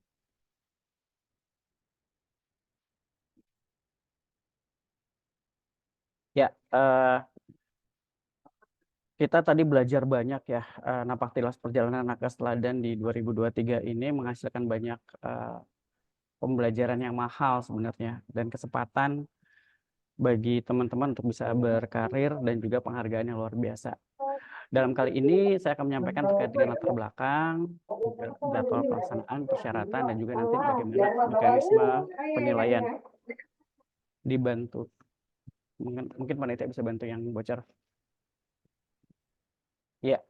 S9: Ya, kita tadi belajar banyak ya, napaktilas perjalanan Nakes Teladan di 2023 ini menghasilkan banyak pembelajaran yang mahal sebenarnya dan kesempatan bagi teman-teman untuk bisa berkarir dan juga penghargaan yang luar biasa. Dalam kali ini saya akan menyampaikan terkait dengan latar belakang, jadwal pelaksanaan, persyaratan, dan juga nanti bagaimana mekanisme penilaian. Dibantu. Mungkin panitia bisa bantu yang bocor. Ya,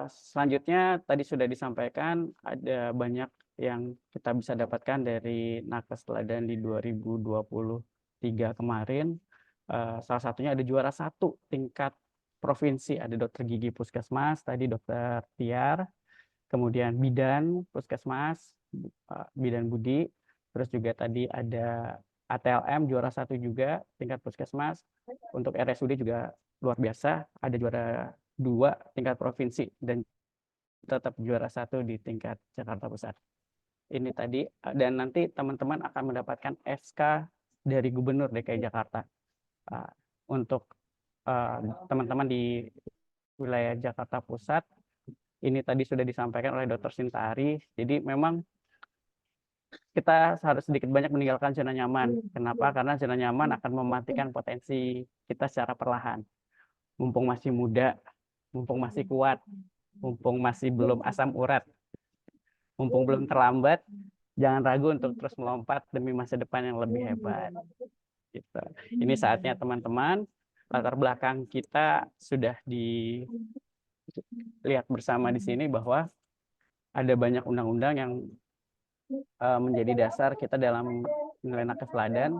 S9: selanjutnya tadi sudah disampaikan ada banyak yang kita bisa dapatkan dari Nakes Teladan di 2023 kemarin. Salah satunya ada juara 1 tingkat provinsi, ada Dokter Gigi Puskesmas, tadi Dokter Tiar, kemudian Bidan Puskesmas, Bidan Budi, terus juga tadi ada ATLM juara 1 juga tingkat Puskesmas. Untuk RSUD juga luar biasa, ada juara 2 tingkat provinsi dan tetap juara 1 di tingkat Jakarta Pusat. Ini tadi, dan nanti teman-teman akan mendapatkan SK dari Gubernur DKI Jakarta untuk teman-teman di wilayah Jakarta Pusat. Ini tadi sudah disampaikan oleh Dr. Sintari. Jadi memang kita harus sedikit banyak meninggalkan zona nyaman. Kenapa? Karena zona nyaman akan mematikan potensi kita secara perlahan. Mumpung masih muda, mumpung masih kuat, mumpung masih belum asam urat, mumpung belum terlambat, jangan ragu untuk terus melompat demi masa depan yang lebih hebat. Gitu. Ini saatnya teman-teman, latar belakang kita sudah dilihat bersama di sini bahwa ada banyak undang-undang yang menjadi dasar kita dalam menilai Nakes Teladan.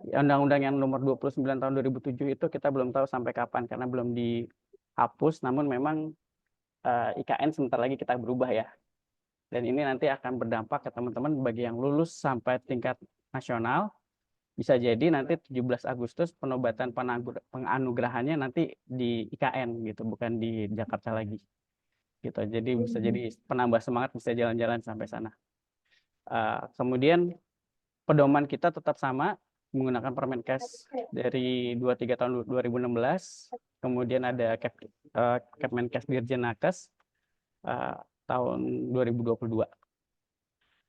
S9: Undang-undang yang nomor 29 tahun 2007 itu kita belum tahu sampai kapan karena belum dihapus, namun memang IKN sebentar lagi kita berubah ya. Dan ini nanti akan berdampak ke teman-teman bagi yang lulus sampai tingkat nasional. Bisa jadi nanti 17 Agustus penobatan penganugerahannya nanti di IKN gitu, bukan di Jakarta lagi. Gitu. Jadi bisa jadi penambah semangat, bisa jalan-jalan sampai sana. Kemudian pedoman kita tetap sama menggunakan Permenkes dari 23 tahun 2016, kemudian ada Kepmenkes Dirjen Nakes tahun 2022.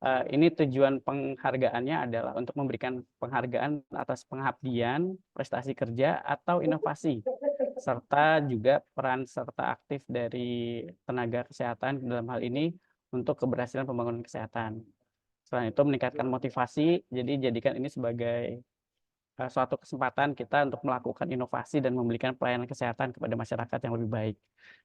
S9: Ini tujuan penghargaannya adalah untuk memberikan penghargaan atas pengabdian, prestasi kerja atau inovasi, serta juga peran serta aktif dari tenaga kesehatan dalam hal ini untuk keberhasilan pembangunan kesehatan. Selain itu meningkatkan motivasi, jadi jadikan ini sebagai suatu kesempatan kita untuk melakukan inovasi dan memberikan pelayanan kesehatan kepada masyarakat yang lebih baik.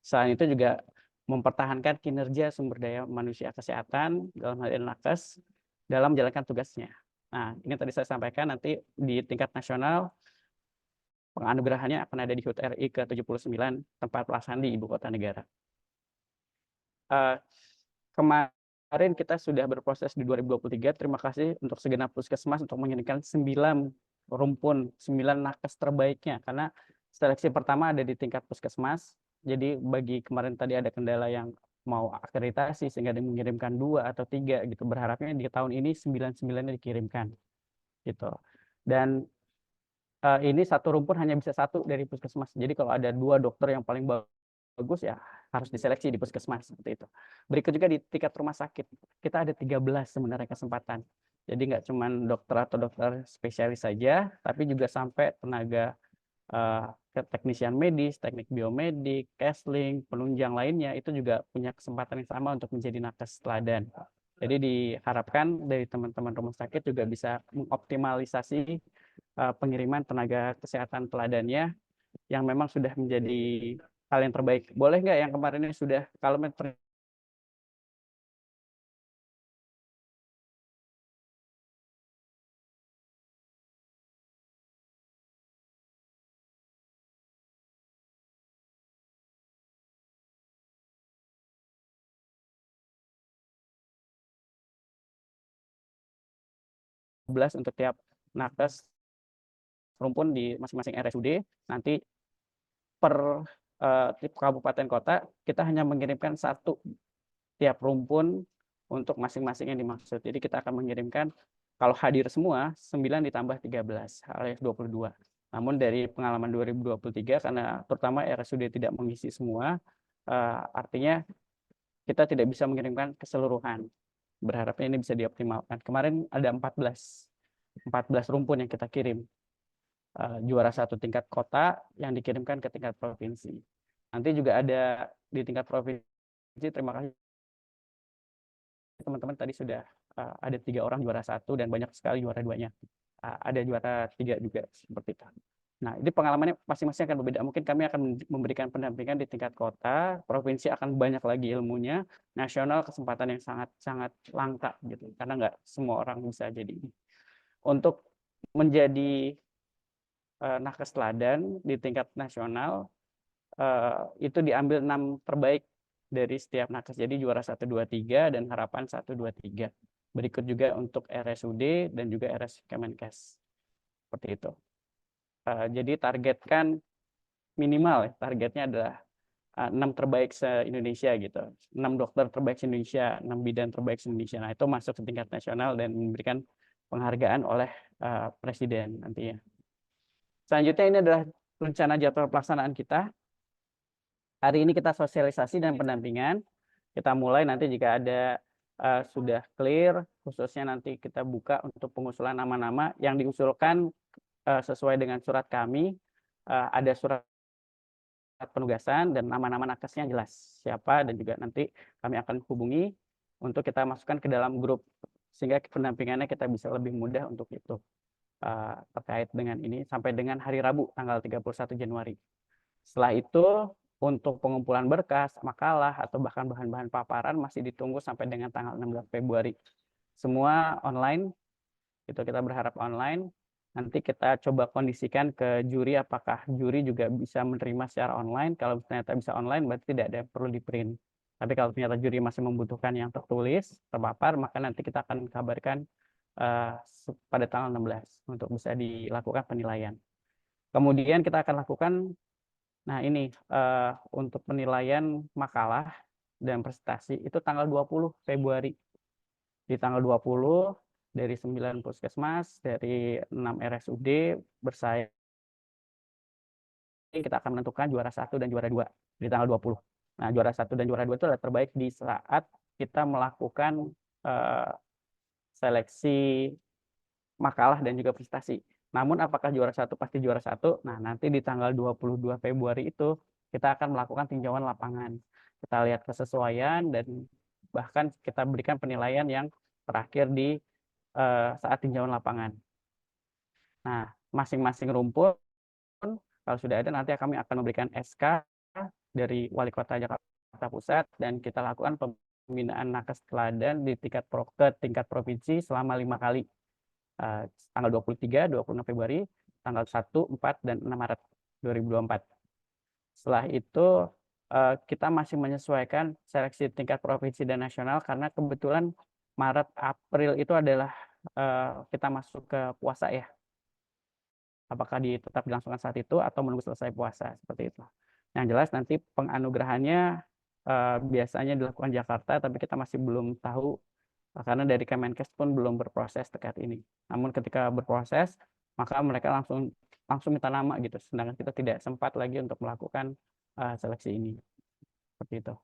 S9: Selain itu juga mempertahankan kinerja sumber daya manusia kesehatan dalam hal ini Nakes dalam menjalankan tugasnya. Nah, ini tadi saya sampaikan nanti di tingkat nasional penganugerahannya akan ada di HUT RI ke-79 tempat pelaksanaan di Ibu Kota Negara. Kemarin kita sudah berproses di 2023. Terima kasih untuk segenap puskesmas untuk mengirimkan 9 rumpun, 9 nakes terbaiknya, karena seleksi pertama ada di tingkat puskesmas. Jadi bagi kemarin tadi ada kendala yang mau akreditasi sehingga dia mengirimkan 2 atau 3 gitu. Berharapnya di tahun ini 9-9-nya dikirimkan gitu. Dan ini satu rumpun hanya bisa 1 dari puskesmas. Jadi kalau ada 2 dokter yang paling bagus ya harus diseleksi di puskesmas seperti itu. Berikut juga di tingkat rumah sakit. Kita ada 13 sebenarnya kesempatan. Jadi nggak cuma dokter atau dokter spesialis saja, tapi juga sampai tenaga teknisian medis, teknik biomedik, CASLink, penunjang lainnya itu juga punya kesempatan yang sama untuk menjadi nakes teladan. Jadi diharapkan dari teman-teman rumah sakit juga bisa mengoptimalisasi pengiriman tenaga kesehatan teladannya yang memang sudah menjadi hal yang terbaik. Boleh nggak yang kemarin ini sudah, kalau 11 untuk tiap nakes rumpun di masing-masing RSUD, nanti per tiap kabupaten kota kita hanya mengirimkan 1 tiap rumpun untuk masing-masing yang dimaksud. Jadi kita akan mengirimkan kalau hadir semua 9 ditambah 13 alias 22. Namun dari pengalaman 2023 karena terutama RSUD tidak mengisi semua, artinya kita tidak bisa mengirimkan keseluruhan. Berharapnya ini bisa dioptimalkan. Kemarin ada 14 rumpun yang kita kirim. Juara 1 tingkat kota yang dikirimkan ke tingkat provinsi. Nanti juga ada di tingkat provinsi, terima kasih teman-teman tadi sudah ada 3 orang juara 1 dan banyak sekali juara 2-nya. Ada juara 3 juga seperti itu. Nah, ini pengalamannya masing-masing akan berbeda. Mungkin kami akan memberikan pendampingan di tingkat kota, provinsi akan banyak lagi ilmunya, nasional kesempatan yang sangat langka gitu. Karena nggak semua orang bisa jadi ini. Untuk menjadi nakes teladan di tingkat nasional itu diambil 6 terbaik dari setiap nakes. Jadi juara 1, 2, 3 dan harapan 1, 2, 3. Berikut juga untuk RSUD dan juga RS Kemenkes. Seperti itu. Jadi targetkan minimal ya, targetnya adalah 6 terbaik se-Indonesia gitu. 6 dokter terbaik se-Indonesia, 6 bidan terbaik se-Indonesia. Nah, itu masuk ke tingkat nasional dan memberikan penghargaan oleh Presiden nantinya. Selanjutnya ini adalah rencana jadwal pelaksanaan kita. Hari ini kita sosialisasi dan pendampingan. Kita mulai nanti jika ada sudah clear, khususnya nanti kita buka untuk pengusulan nama-nama yang diusulkan sesuai dengan surat kami. Ada surat penugasan dan nama-nama nakesnya jelas siapa, dan juga nanti kami akan hubungi untuk kita masukkan ke dalam grup sehingga pendampingannya kita bisa lebih mudah untuk itu. Terkait dengan ini sampai dengan hari Rabu tanggal 31 Januari. Setelah itu untuk pengumpulan berkas, makalah atau bahkan bahan-bahan paparan masih ditunggu sampai dengan tanggal 16 Februari. Semua online. Itu kita berharap online. Nanti kita coba kondisikan ke juri apakah juri juga bisa menerima secara online. Kalau ternyata bisa online berarti tidak ada yang perlu di-print. Tapi kalau ternyata juri masih membutuhkan yang tertulis, terpapar, maka nanti kita akan kabarkan pada tanggal 16 untuk bisa dilakukan penilaian. Kemudian kita akan lakukan, nah ini untuk penilaian makalah dan prestasi itu tanggal 20 Februari. Di tanggal 20 dari 9 puskesmas, dari 6 RSUD bersaing, kita akan menentukan juara 1 dan juara 2 di tanggal 20. Nah, juara 1 dan juara 2 itu adalah terbaik di saat kita melakukan seleksi makalah dan juga prestasi. Namun apakah juara 1 pasti juara 1? Nah, nanti di tanggal 22 Februari itu kita akan melakukan tinjauan lapangan. Kita lihat kesesuaian dan bahkan kita berikan penilaian yang terakhir di saat tinjauan lapangan. Nah, masing-masing rumpun kalau sudah ada nanti kami akan memberikan SK dari Wali Kota Jakarta Pusat dan kita lakukan pembinaan nakes teladan di tingkat provinsi selama 5 kali. Tanggal 23, 26 Februari, tanggal 1, 4, dan 6 Maret 2024. Setelah itu kita masih menyesuaikan seleksi tingkat provinsi dan nasional karena kebetulan Maret, April itu adalah kita masuk ke puasa ya. Apakah tetap dilangsungkan saat itu atau menunggu selesai puasa, seperti itu. Yang jelas nanti penganugerahannya biasanya dilakukan Jakarta, tapi kita masih belum tahu karena dari Kemenkes pun belum berproses terkait ini. Namun ketika berproses, maka mereka langsung minta nama gitu, sedangkan kita tidak sempat lagi untuk melakukan seleksi ini. Seperti itu.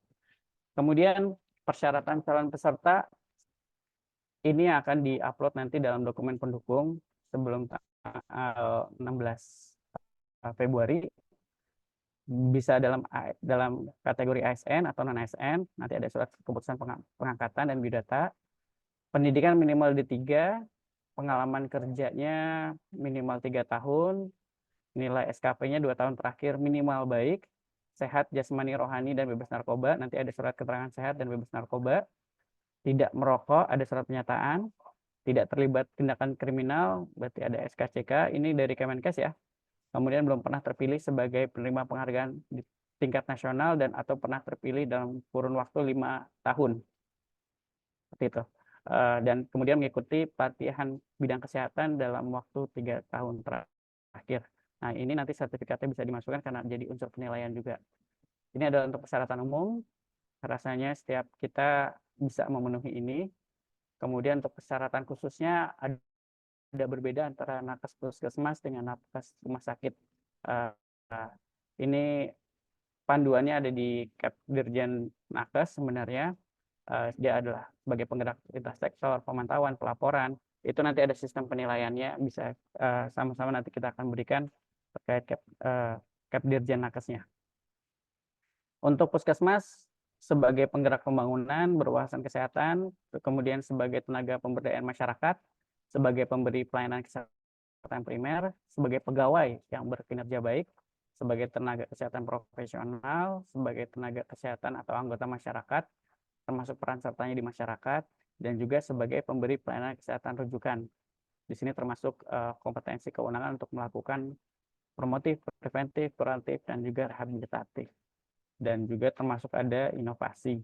S9: Kemudian persyaratan calon peserta ini akan diupload nanti dalam dokumen pendukung sebelum tanggal 16 Februari. Bisa dalam kategori ASN atau non ASN, nanti ada surat keputusan pengangkatan dan biodata. Pendidikan minimal D3, pengalaman kerjanya minimal 3 tahun, nilai SKP-nya 2 tahun terakhir minimal baik, sehat jasmani rohani dan bebas narkoba, nanti ada surat keterangan sehat dan bebas narkoba, tidak merokok, ada surat pernyataan, tidak terlibat tindakan kriminal, berarti ada SKCK, ini dari Kemenkes ya. Kemudian belum pernah terpilih sebagai penerima penghargaan di tingkat nasional dan atau pernah terpilih dalam kurun waktu 5 tahun. Seperti itu. Dan kemudian mengikuti pelatihan bidang kesehatan dalam waktu 3 tahun terakhir. Nah, ini nanti sertifikatnya bisa dimasukkan karena jadi unsur penilaian juga. Ini adalah untuk persyaratan umum. Rasanya setiap kita bisa memenuhi ini. Kemudian untuk persyaratan khususnya ada berbeda antara nakes puskesmas dengan nakes rumah sakit. Ini panduannya ada di Dirjen Nakes sebenarnya. Dia adalah sebagai penggerak lintas sektor, pemantauan, pelaporan. Itu nanti ada sistem penilaiannya, bisa sama-sama nanti kita akan berikan terkait Dirjen Nakesnya. Untuk puskesmas sebagai penggerak pembangunan, berwawasan kesehatan, kemudian sebagai tenaga pemberdayaan masyarakat, sebagai pemberi pelayanan kesehatan primer, sebagai pegawai yang berkinerja baik, sebagai tenaga kesehatan profesional, sebagai tenaga kesehatan atau anggota masyarakat, termasuk peran sertanya di masyarakat, dan juga sebagai pemberi pelayanan kesehatan rujukan. Di sini termasuk kompetensi kewenangan untuk melakukan promotif, preventif, kuratif, dan juga rehabilitatif. Dan juga termasuk ada inovasi.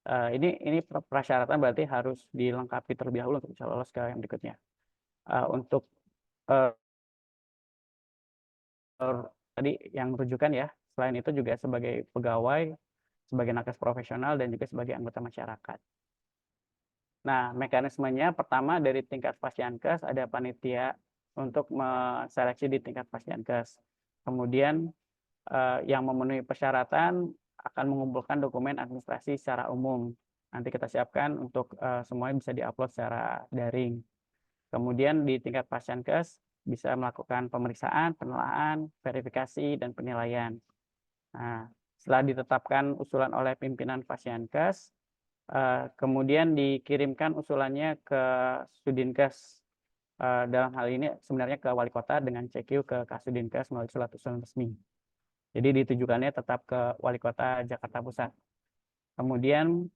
S9: Ini persyaratan berarti harus dilengkapi terlebih dahulu untuk bisa lolos ke yang berikutnya. Untuk tadi yang rujukan ya, selain itu juga sebagai pegawai, sebagai nakes profesional, dan juga sebagai anggota masyarakat. Nah, mekanismenya pertama dari tingkat Pasyankes ada panitia untuk seleksi di tingkat Pasyankes. Kemudian yang memenuhi persyaratan akan mengumpulkan dokumen administrasi secara umum. Nanti kita siapkan untuk semuanya bisa diupload secara daring. Kemudian di tingkat Pasyankes bisa melakukan pemeriksaan, penelaahan, verifikasi, dan penilaian. Nah, setelah ditetapkan usulan oleh pimpinan Pasyankes, kemudian dikirimkan usulannya ke Sudinkes. Dalam hal ini sebenarnya ke Wali Kota dengan CQ ke Kasudinkes melalui surat usulan resmi. Jadi ditujukannya tetap ke Wali Kota Jakarta Pusat. Kemudian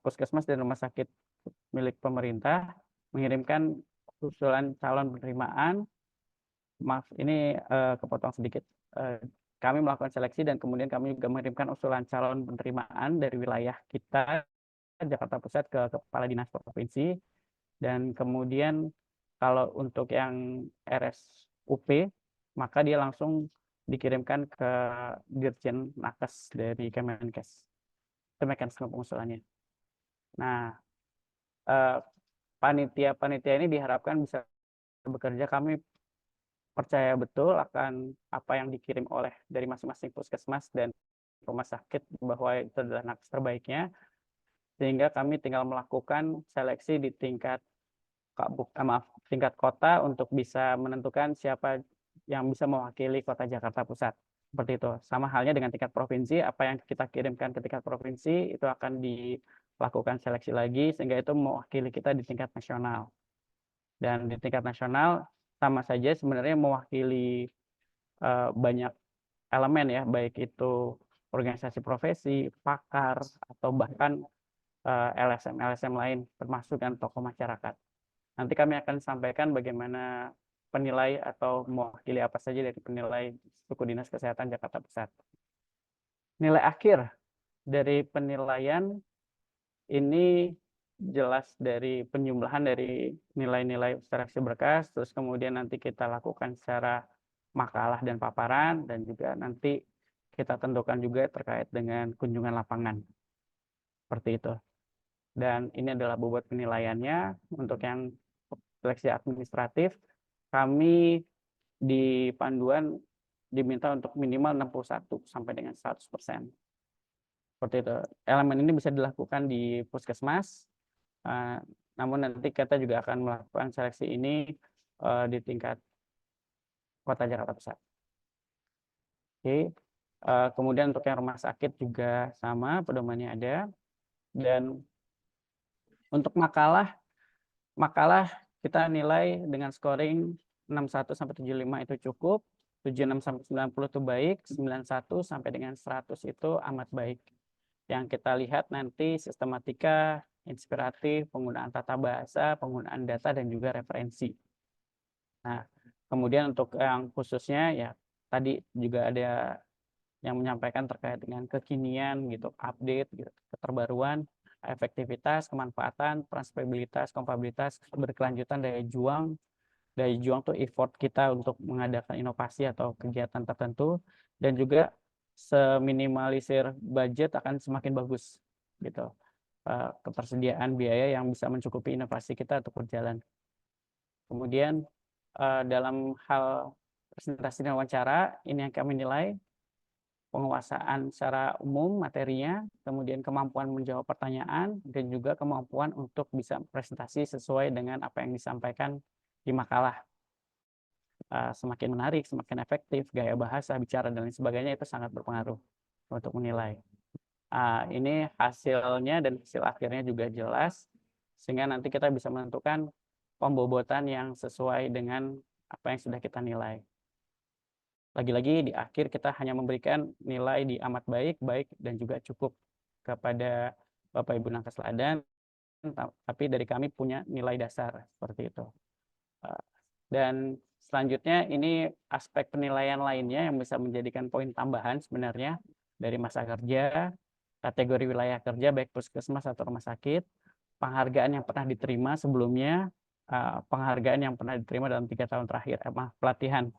S9: puskesmas dan rumah sakit milik pemerintah mengirimkan usulan calon penerimaan. Maaf, ini kepotong sedikit. Kami melakukan seleksi dan kemudian kami juga mengirimkan usulan calon penerimaan dari wilayah kita, Jakarta Pusat, ke Kepala Dinas Provinsi. Dan kemudian kalau untuk yang RSUP, maka dia langsung dikirimkan ke Dirjen Nakes dari Kemenkes. Itu mekanisme pengusulannya. Nah, panitia-panitia ini diharapkan bisa bekerja. Kami percaya betul akan apa yang dikirim oleh dari masing-masing puskesmas dan rumah sakit bahwa itu adalah nakes terbaiknya, sehingga kami tinggal melakukan seleksi di tingkat kota untuk bisa menentukan siapa yang bisa mewakili Kota Jakarta Pusat. Seperti itu. Sama halnya dengan tingkat provinsi, apa yang kita kirimkan ke tingkat provinsi itu akan dilakukan seleksi lagi sehingga itu mewakili kita di tingkat nasional. Dan di tingkat nasional sama saja sebenarnya mewakili banyak elemen ya, baik itu organisasi profesi, pakar, atau bahkan LSM lain, termasuk kan tokoh masyarakat. Nanti kami akan sampaikan bagaimana penilai atau mewakili apa saja dari penilai suku Dinas Kesehatan Jakarta Pusat. Nilai akhir dari penilaian ini jelas dari penjumlahan dari nilai-nilai seleksi berkas, terus kemudian nanti kita lakukan secara makalah dan paparan, dan juga nanti kita tentukan juga terkait dengan kunjungan lapangan. Seperti itu. Dan ini adalah bobot penilaiannya. Untuk yang seleksi administratif, kami di panduan diminta untuk minimal 61 sampai dengan 100%. Seperti itu. Elemen ini bisa dilakukan di puskesmas, namun nanti kita juga akan melakukan seleksi ini di tingkat Kota Jakarta Pusat. Oke. Kemudian untuk yang rumah sakit juga sama, pedomannya ada. Dan untuk makalah kita nilai dengan scoring 61 sampai 75 itu cukup, 76 sampai 90 itu baik, 91 sampai dengan 100 itu amat baik. Yang kita lihat nanti sistematika, inspiratif, penggunaan tata bahasa, penggunaan data, dan juga referensi. Nah, kemudian untuk yang khususnya ya tadi juga ada yang menyampaikan terkait dengan kekinian gitu, update gitu, keterbaruan, efektivitas, kemanfaatan, transferabilitas, kompatibilitas, berkelanjutan, daya juang. Daya juang tuh effort kita untuk mengadakan inovasi atau kegiatan tertentu, dan juga seminimalisir budget akan semakin bagus gitu. Ketersediaan biaya yang bisa mencukupi inovasi kita untuk berjalan. Kemudian dalam hal presentasi dan wawancara, ini yang kami nilai penguasaan secara umum materinya, kemudian kemampuan menjawab pertanyaan, dan juga kemampuan untuk bisa presentasi sesuai dengan apa yang disampaikan di makalah. Semakin menarik, semakin efektif, gaya bahasa, bicara, dan lain sebagainya itu sangat berpengaruh untuk menilai. Ini hasilnya dan hasil akhirnya juga jelas, sehingga nanti kita bisa menentukan pembobotan yang sesuai dengan apa yang sudah kita nilai. Lagi-lagi di akhir kita hanya memberikan nilai di amat baik, baik, dan juga cukup kepada Bapak Ibu Nakes Ladan, tapi dari kami punya nilai dasar seperti itu. Dan selanjutnya ini aspek penilaian lainnya yang bisa menjadikan poin tambahan sebenarnya dari masa kerja, kategori wilayah kerja baik puskesmas atau rumah sakit, penghargaan yang pernah diterima sebelumnya, penghargaan yang pernah diterima dalam 3 tahun terakhir, pelatihan.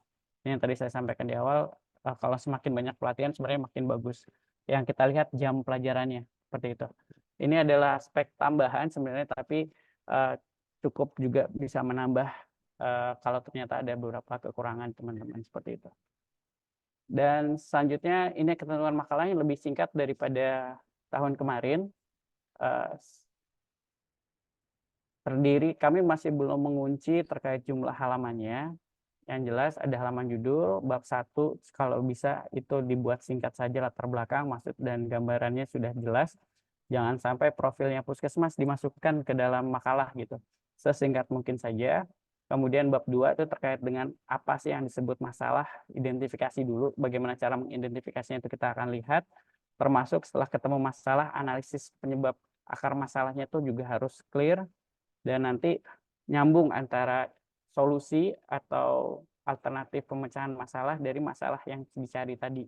S9: Ini yang tadi saya sampaikan di awal, kalau semakin banyak pelatihan sebenarnya makin bagus. Yang kita lihat jam pelajarannya, seperti itu. Ini adalah aspek tambahan sebenarnya, tapi cukup juga bisa menambah kalau ternyata ada beberapa kekurangan teman-teman seperti itu. Dan selanjutnya ini ketentuan makalahnya lebih singkat daripada tahun kemarin. Terdiri, kami masih belum mengunci terkait jumlah halamannya. Yang jelas ada halaman judul, bab 1 kalau bisa itu dibuat singkat saja, latar belakang, maksud dan gambarannya sudah jelas. Jangan sampai profilnya puskesmas dimasukkan ke dalam makalah gitu. Sesingkat mungkin saja. Kemudian bab 2 itu terkait dengan apa sih yang disebut masalah, identifikasi dulu, bagaimana cara mengidentifikasinya itu kita akan lihat. Termasuk setelah ketemu masalah, analisis penyebab akar masalahnya itu juga harus clear. Dan nanti nyambung antara solusi atau alternatif pemecahan masalah dari masalah yang dicari tadi.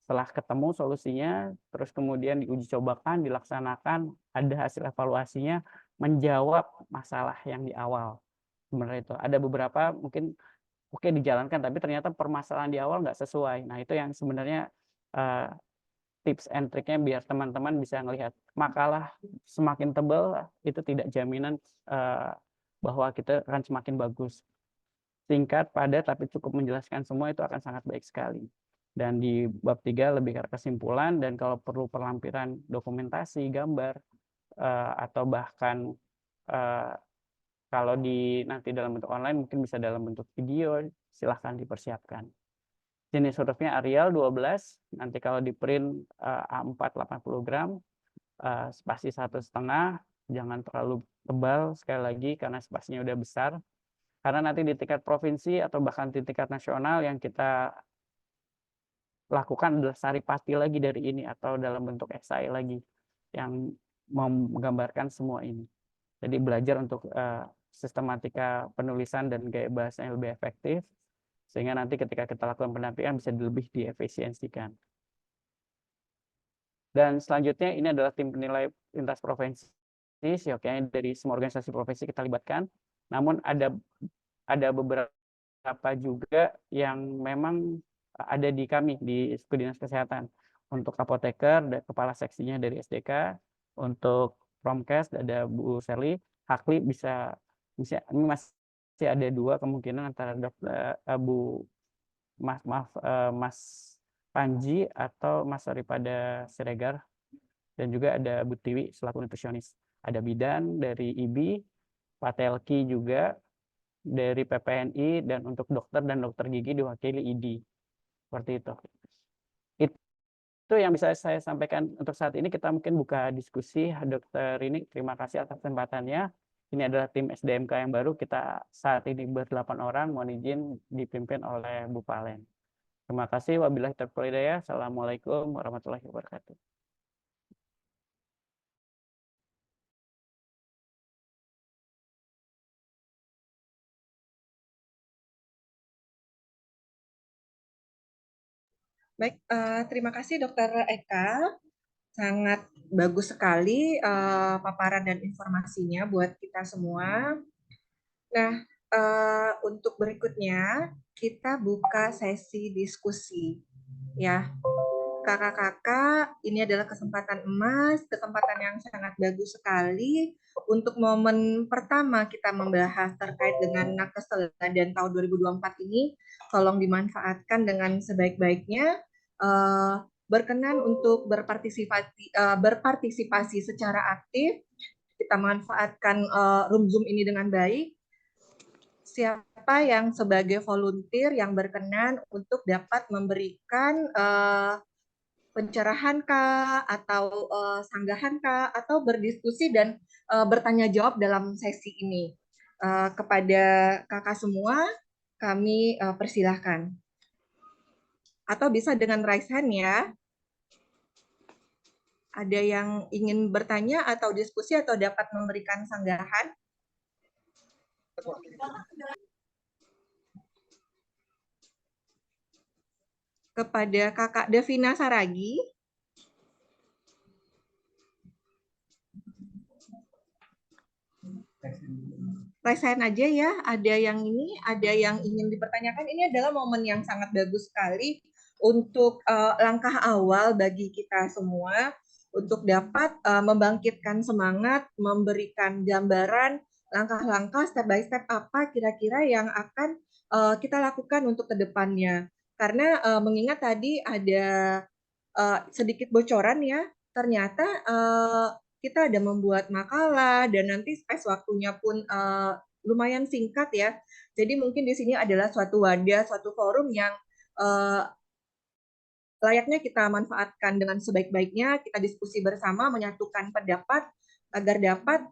S9: Setelah ketemu solusinya, terus kemudian diuji cobakan, dilaksanakan, ada hasil evaluasinya, menjawab masalah yang di awal. Sebenarnya itu ada beberapa mungkin oke dijalankan, tapi ternyata permasalahan di awal nggak sesuai. Nah itu yang sebenarnya tips and triknya biar teman-teman bisa melihat makalah semakin tebal itu tidak jaminan bahwa kita akan semakin bagus. Singkat, padat, tapi cukup menjelaskan semua itu akan sangat baik sekali. Dan di bab 3 lebih ke kesimpulan, dan kalau perlu perlampiran dokumentasi, gambar, atau bahkan kalau nanti dalam bentuk online mungkin bisa dalam bentuk video, silahkan dipersiapkan. Jenis hurufnya Arial 12, nanti kalau di print A4 80 gram, spasi 1,5, jangan terlalu tebal sekali lagi karena spasinya udah besar. Karena nanti di tingkat provinsi atau bahkan di tingkat nasional yang kita lakukan adalah saripati lagi dari ini atau dalam bentuk esai lagi yang menggambarkan semua ini. Jadi belajar untuk sistematika penulisan dan gaya bahasa yang lebih efektif, sehingga nanti ketika kita lakukan pendampingan bisa lebih diefisiensikan. Dan selanjutnya ini adalah tim penilai lintas provinsi, sioknya dari semua organisasi profesi kita libatkan. Namun ada beberapa juga yang memang ada di kami di Suku Dinas Kesehatan. Untuk apoteker dan kepala seksinya dari SDK, untuk Promkes ada Bu Sherly, Hakli bisa ini masih ada 2 kemungkinan antara Mas Panji atau Mas Daripada Siregar, dan juga ada Bu Tiwi selaku nutrisionis. Ada bidan dari IBI, Pak Telki juga dari PPNI, dan untuk dokter dan dokter gigi diwakili ID. Seperti itu. Itu yang bisa saya sampaikan untuk saat ini. Kita mungkin buka diskusi. Dokter ini terima kasih atas kesempatannya. Ini adalah tim SDMK yang baru. Kita saat ini ber-8 orang, mohon izin dipimpin oleh Bu Palen. Terima kasih. Wabillahi taufiq wal hidayah. Assalamualaikum warahmatullahi wabarakatuh.
S3: Baik, terima kasih Dokter Eka. Sangat bagus sekali paparan dan informasinya buat kita semua. Nah, untuk berikutnya kita buka sesi diskusi. Ya, kakak-kakak, ini adalah kesempatan emas, kesempatan yang sangat bagus sekali untuk momen pertama kita membahas terkait dengan Nakes Teladan tahun 2024 ini. Tolong dimanfaatkan dengan sebaik-baiknya. Berkenan untuk berpartisipasi secara aktif. Kita manfaatkan room Zoom ini dengan baik. Siapa yang sebagai volunteer yang berkenan untuk dapat memberikan pencerahan kah, atau sanggahan kah, atau berdiskusi dan bertanya jawab dalam sesi ini. Kepada kakak semua, kami persilahkan. Atau bisa dengan raise hand ya. Ada yang ingin bertanya atau diskusi atau dapat memberikan sanggahan? Kepada Kakak Devina Saragi. Raise hand aja ya, ada yang ingin dipertanyakan. Ini adalah momen yang sangat bagus sekali untuk langkah awal bagi kita semua untuk dapat membangkitkan semangat, memberikan gambaran langkah-langkah step by step apa kira-kira yang akan kita lakukan untuk ke depannya. Karena mengingat tadi ada sedikit bocoran ya, ternyata kita ada membuat makalah dan nanti space waktunya pun lumayan singkat ya. Jadi mungkin di sini adalah suatu wadah, suatu forum yang layaknya kita manfaatkan dengan sebaik-baiknya, kita diskusi bersama, menyatukan pendapat agar dapat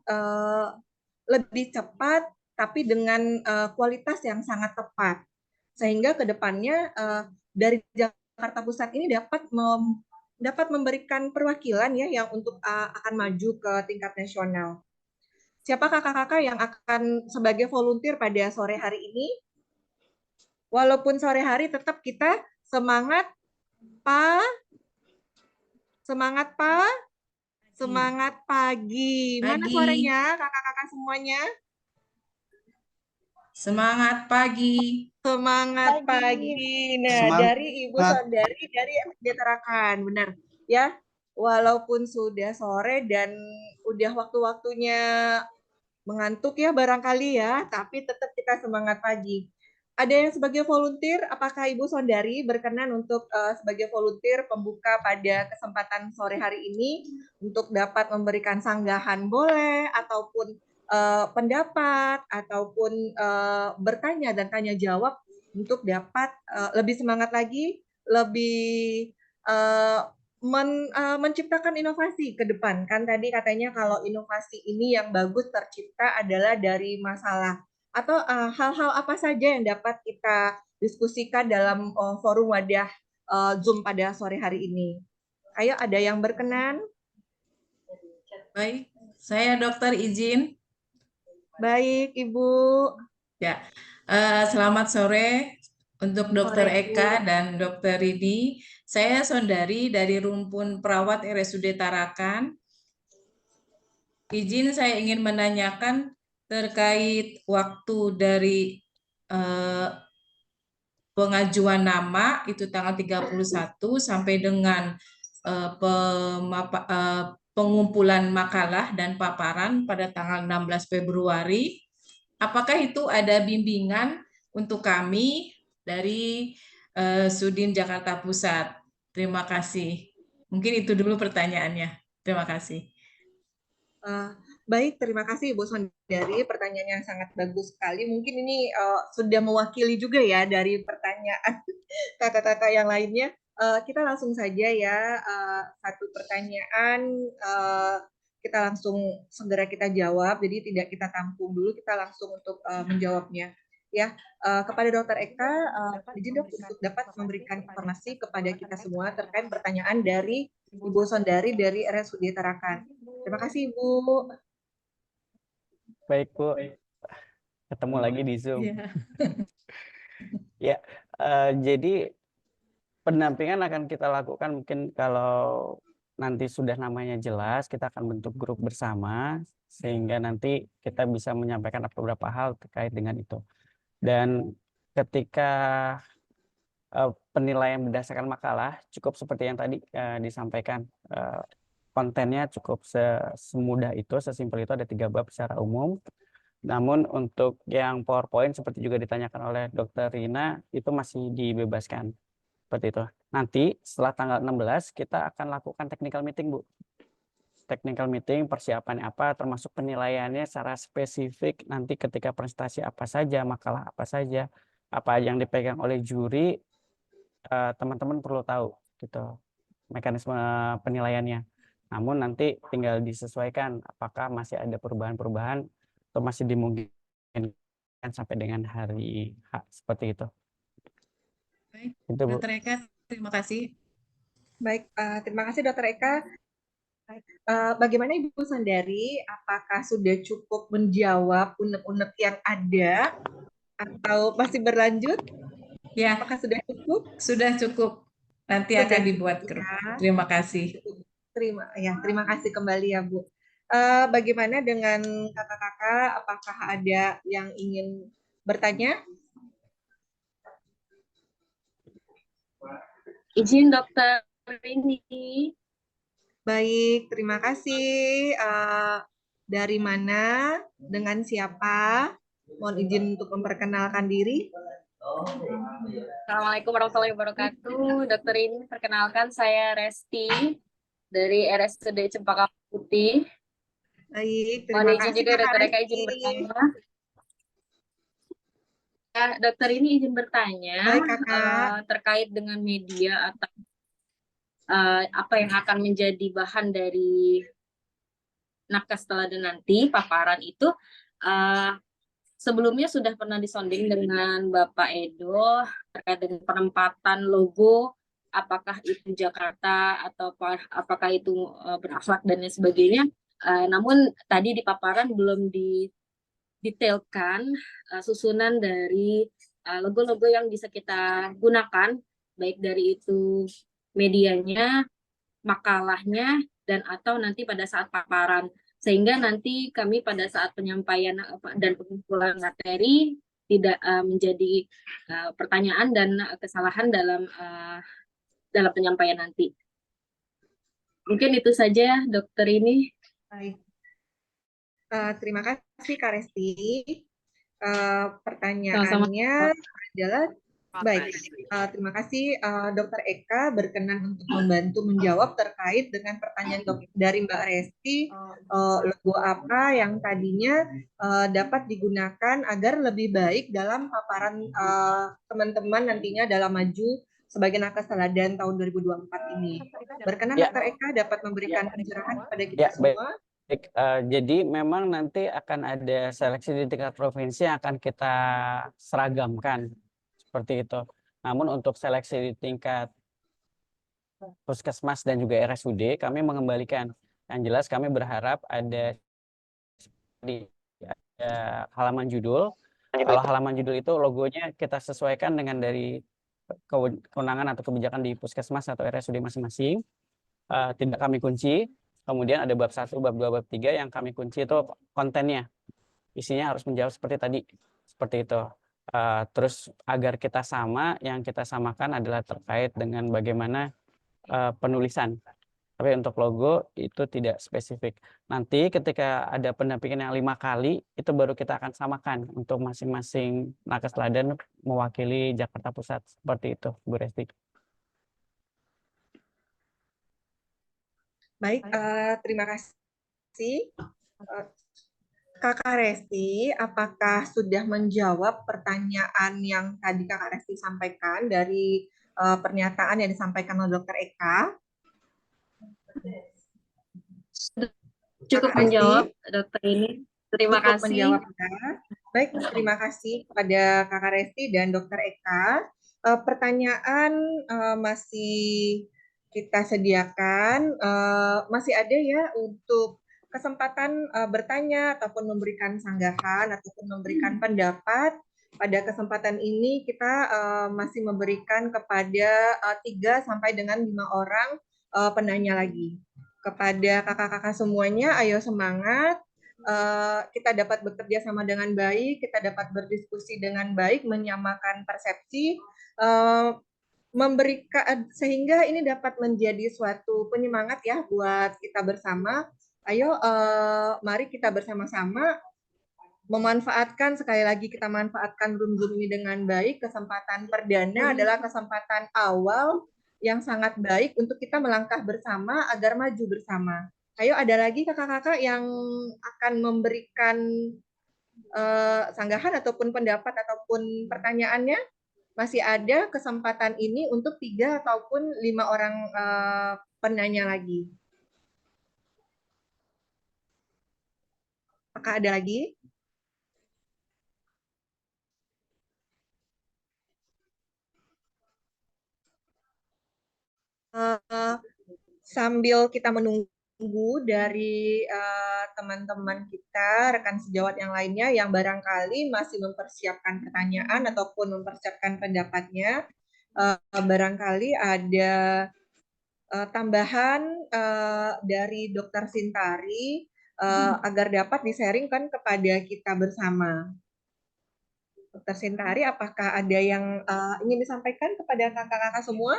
S3: lebih cepat tapi dengan kualitas yang sangat tepat. Sehingga ke depannya dari Jakarta Pusat ini dapat memberikan perwakilan ya yang untuk akan maju ke tingkat nasional. Siapa kakak-kakak yang akan sebagai volunteer pada sore hari ini? Walaupun sore hari tetap kita semangat, Pak. Semangat, Pak. Semangat pagi. Mana suaranya kakak-kakak semuanya?
S10: Semangat pagi.
S3: Semangat pagi. Nah, dari Ibu Sondari dari MSD Tarakan, benar ya. Walaupun sudah sore dan udah waktu-waktunya mengantuk ya barangkali ya, tapi tetap kita semangat pagi. Ada yang sebagai volunteer, apakah Ibu Sondari berkenan untuk sebagai volunteer pembuka pada kesempatan sore hari ini untuk dapat memberikan sanggahan boleh, ataupun pendapat, ataupun bertanya dan tanya jawab untuk dapat lebih semangat lagi, lebih menciptakan inovasi ke depan. Kan tadi katanya kalau inovasi ini yang bagus tercipta adalah dari masalah. Atau hal-hal apa saja yang dapat kita diskusikan dalam forum wadah Zoom pada sore hari ini. Ayo, ada yang berkenan?
S10: Baik, saya dokter izin
S3: Baik, Ibu.
S10: Ya, selamat sore untuk Dokter
S3: Sore,
S10: Eka
S3: Ibu.
S10: dan Dokter Ridi. Saya Sondari dari Rumpun Perawat RSUD Tarakan. Izin saya ingin menanyakan terkait waktu dari pengajuan nama itu tanggal 31 sampai dengan pengumpulan makalah dan paparan pada tanggal 16 Februari. Apakah itu ada bimbingan untuk kami dari Sudin Jakarta Pusat? Terima kasih. Mungkin itu dulu pertanyaannya. Terima kasih.
S3: Baik, terima kasih Ibu Sondari. Pertanyaan yang sangat bagus sekali. Mungkin ini sudah mewakili juga ya dari pertanyaan kakak-kakak yang lainnya. Kita langsung saja ya, satu pertanyaan kita langsung segera kita jawab. Jadi tidak kita tampung dulu, kita langsung untuk menjawabnya. Ya, kepada Dokter Eka, izin dok untuk dapat memberikan informasi kepada kita semua terkait pertanyaan dari Ibu Sondari dari RSUD Tarakan. Terima kasih Ibu.
S9: Baik, Bu. Ketemu lagi di Zoom. Ya, jadi pendampingan akan kita lakukan mungkin kalau nanti sudah namanya jelas, kita akan bentuk grup bersama sehingga nanti kita bisa menyampaikan beberapa hal terkait dengan itu. Dan ketika penilaian berdasarkan makalah cukup seperti yang tadi disampaikan, kontennya cukup semudah itu, sesimpel itu, ada 3 bab secara umum. Namun untuk yang PowerPoint seperti juga ditanyakan oleh Dr. Rina itu masih dibebaskan seperti itu. Nanti setelah tanggal 16 kita akan lakukan technical meeting, Bu. Technical meeting, persiapannya apa, termasuk penilaiannya secara spesifik nanti ketika presentasi apa saja, makalah apa saja, apa yang dipegang oleh juri, teman-teman perlu tahu gitu mekanisme penilaiannya. Namun nanti tinggal disesuaikan apakah masih ada perubahan-perubahan atau masih dimungkinkan sampai dengan hari H seperti itu.
S10: Baik,
S9: Itu, Bu.
S10: Dokter Eka, terima kasih.
S3: Baik, terima kasih Dokter Eka. Bagaimana Ibu Sondari, apakah sudah cukup menjawab unek-unek yang ada atau masih berlanjut?
S10: Ya,
S3: Apakah sudah cukup?
S10: sudah cukup. Nanti
S3: Sudah
S10: akan
S3: cukup
S10: dibuat
S3: ya.
S10: grup. Terima kasih.
S3: Terima kasih kembali ya Bu. Bagaimana dengan kakak-kakak? Apakah ada yang ingin bertanya?
S2: Izin dokter ini.
S3: Baik, terima kasih. Dari mana? Dengan siapa? Mohon izin untuk memperkenalkan diri.
S2: Assalamualaikum warahmatullahi wabarakatuh. Dokter ini perkenalkan saya Resti dari RSUD Cempaka Putih.
S3: Baik,
S2: Mohon
S3: terima
S2: izin
S3: kasih
S2: juga
S3: Kak
S2: Dokter Eka
S3: Resti.
S2: izin bertanya. Ya, dokter ini izin bertanya
S3: Baik, Kakak.
S2: terkait dengan media atau apa yang akan menjadi bahan dari nakas teladan nanti paparan itu. Sebelumnya sudah pernah disonding dengan Bapak Edo terkait dengan penempatan logo, apakah itu Jakarta atau apakah itu berakhlak dan lain sebagainya. Namun tadi di paparan belum didetailkan susunan dari logo-logo yang bisa kita gunakan, baik dari itu medianya, makalahnya, dan atau nanti pada saat paparan. Sehingga nanti kami pada saat penyampaian dan pengumpulan materi tidak menjadi pertanyaan dan kesalahan dalam penyampaian nanti. Mungkin itu saja dokter ini.
S3: Baik. Terima kasih Kak Resti. Pertanyaannya adalah baik. Terima kasih Dokter Eka berkenan untuk membantu menjawab terkait dengan pertanyaan dari Mbak Resti, logo apa yang tadinya dapat digunakan agar lebih baik dalam paparan teman-teman nantinya dalam maju sebagai nakas teladan tahun 2024 ini. Berkenan Dokter Eka dapat memberikan pencerahan kepada kita semua.
S9: Jadi memang nanti akan ada seleksi di tingkat provinsi yang akan kita seragamkan seperti itu. Namun untuk seleksi di tingkat puskesmas dan juga RSUD kami mengembalikan. Yang jelas kami berharap ada halaman judul. Kalau halaman judul itu logonya kita sesuaikan dengan dari kewenangan atau kebijakan di puskesmas atau RSUD masing-masing. Tidak kami kunci. Kemudian ada bab 1, bab 2, bab 3 yang kami kunci itu kontennya. Isinya harus menjawab seperti tadi. Seperti itu. Terus agar kita sama, yang kita samakan adalah terkait dengan bagaimana penulisan. Tapi untuk logo itu tidak spesifik. Nanti ketika ada pendampingan yang 5 kali, itu baru kita akan samakan untuk masing-masing nakes teladan mewakili Jakarta Pusat. Seperti itu, Bu Resti.
S3: Baik, terima kasih. Kakak Resti, apakah sudah menjawab pertanyaan yang tadi Kakak Resti sampaikan dari pernyataan yang disampaikan oleh Dr. Eka?
S8: Cukup
S3: Kakak
S8: menjawab,
S3: Resti?
S8: dokter ini. Terima
S3: Cukup
S8: kasih.
S3: menjawab, ya. Baik, terima kasih kepada Kakak Resti dan Dr. Eka. Pertanyaan masih kita sediakan, masih ada ya untuk kesempatan bertanya ataupun memberikan sanggahan ataupun memberikan pendapat. Pada kesempatan ini kita masih memberikan kepada 3 sampai dengan 5 orang penanya lagi. Kepada kakak-kakak semuanya, ayo semangat. Kita dapat bekerja sama dengan baik, kita dapat berdiskusi dengan baik, menyamakan persepsi, memberikan sehingga ini dapat menjadi suatu penyemangat ya buat kita bersama. Ayo, mari kita bersama-sama memanfaatkan, sekali lagi kita manfaatkan room Zoom ini dengan baik. Kesempatan perdana adalah kesempatan awal yang sangat baik untuk kita melangkah bersama agar maju bersama. Ayo, ada lagi kakak-kakak yang akan memberikan sanggahan ataupun pendapat ataupun pertanyaannya? Masih ada kesempatan ini untuk 3 ataupun 5 orang penanya lagi. Apakah ada lagi? Sambil kita menunggu dari teman-teman kita, rekan sejawat yang lainnya yang barangkali masih mempersiapkan pertanyaan ataupun mempersiapkan pendapatnya, barangkali ada tambahan dari Dr. Sintari agar dapat di-sharingkan kepada kita bersama. Dr. Sintari, apakah ada yang ingin disampaikan kepada kakak-kakak semua?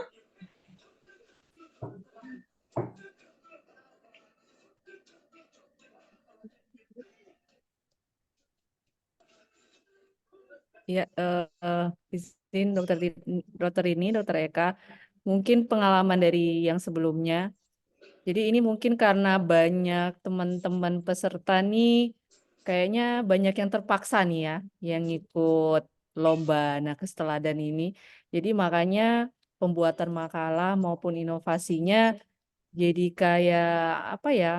S5: Ya, izin dokter Eka, mungkin pengalaman dari yang sebelumnya. Jadi ini mungkin karena banyak teman-teman peserta nih, kayaknya banyak yang terpaksa nih ya, yang ikut lomba nakes teladan ini. Jadi makanya pembuatan makalah maupun inovasinya jadi kayak apa ya?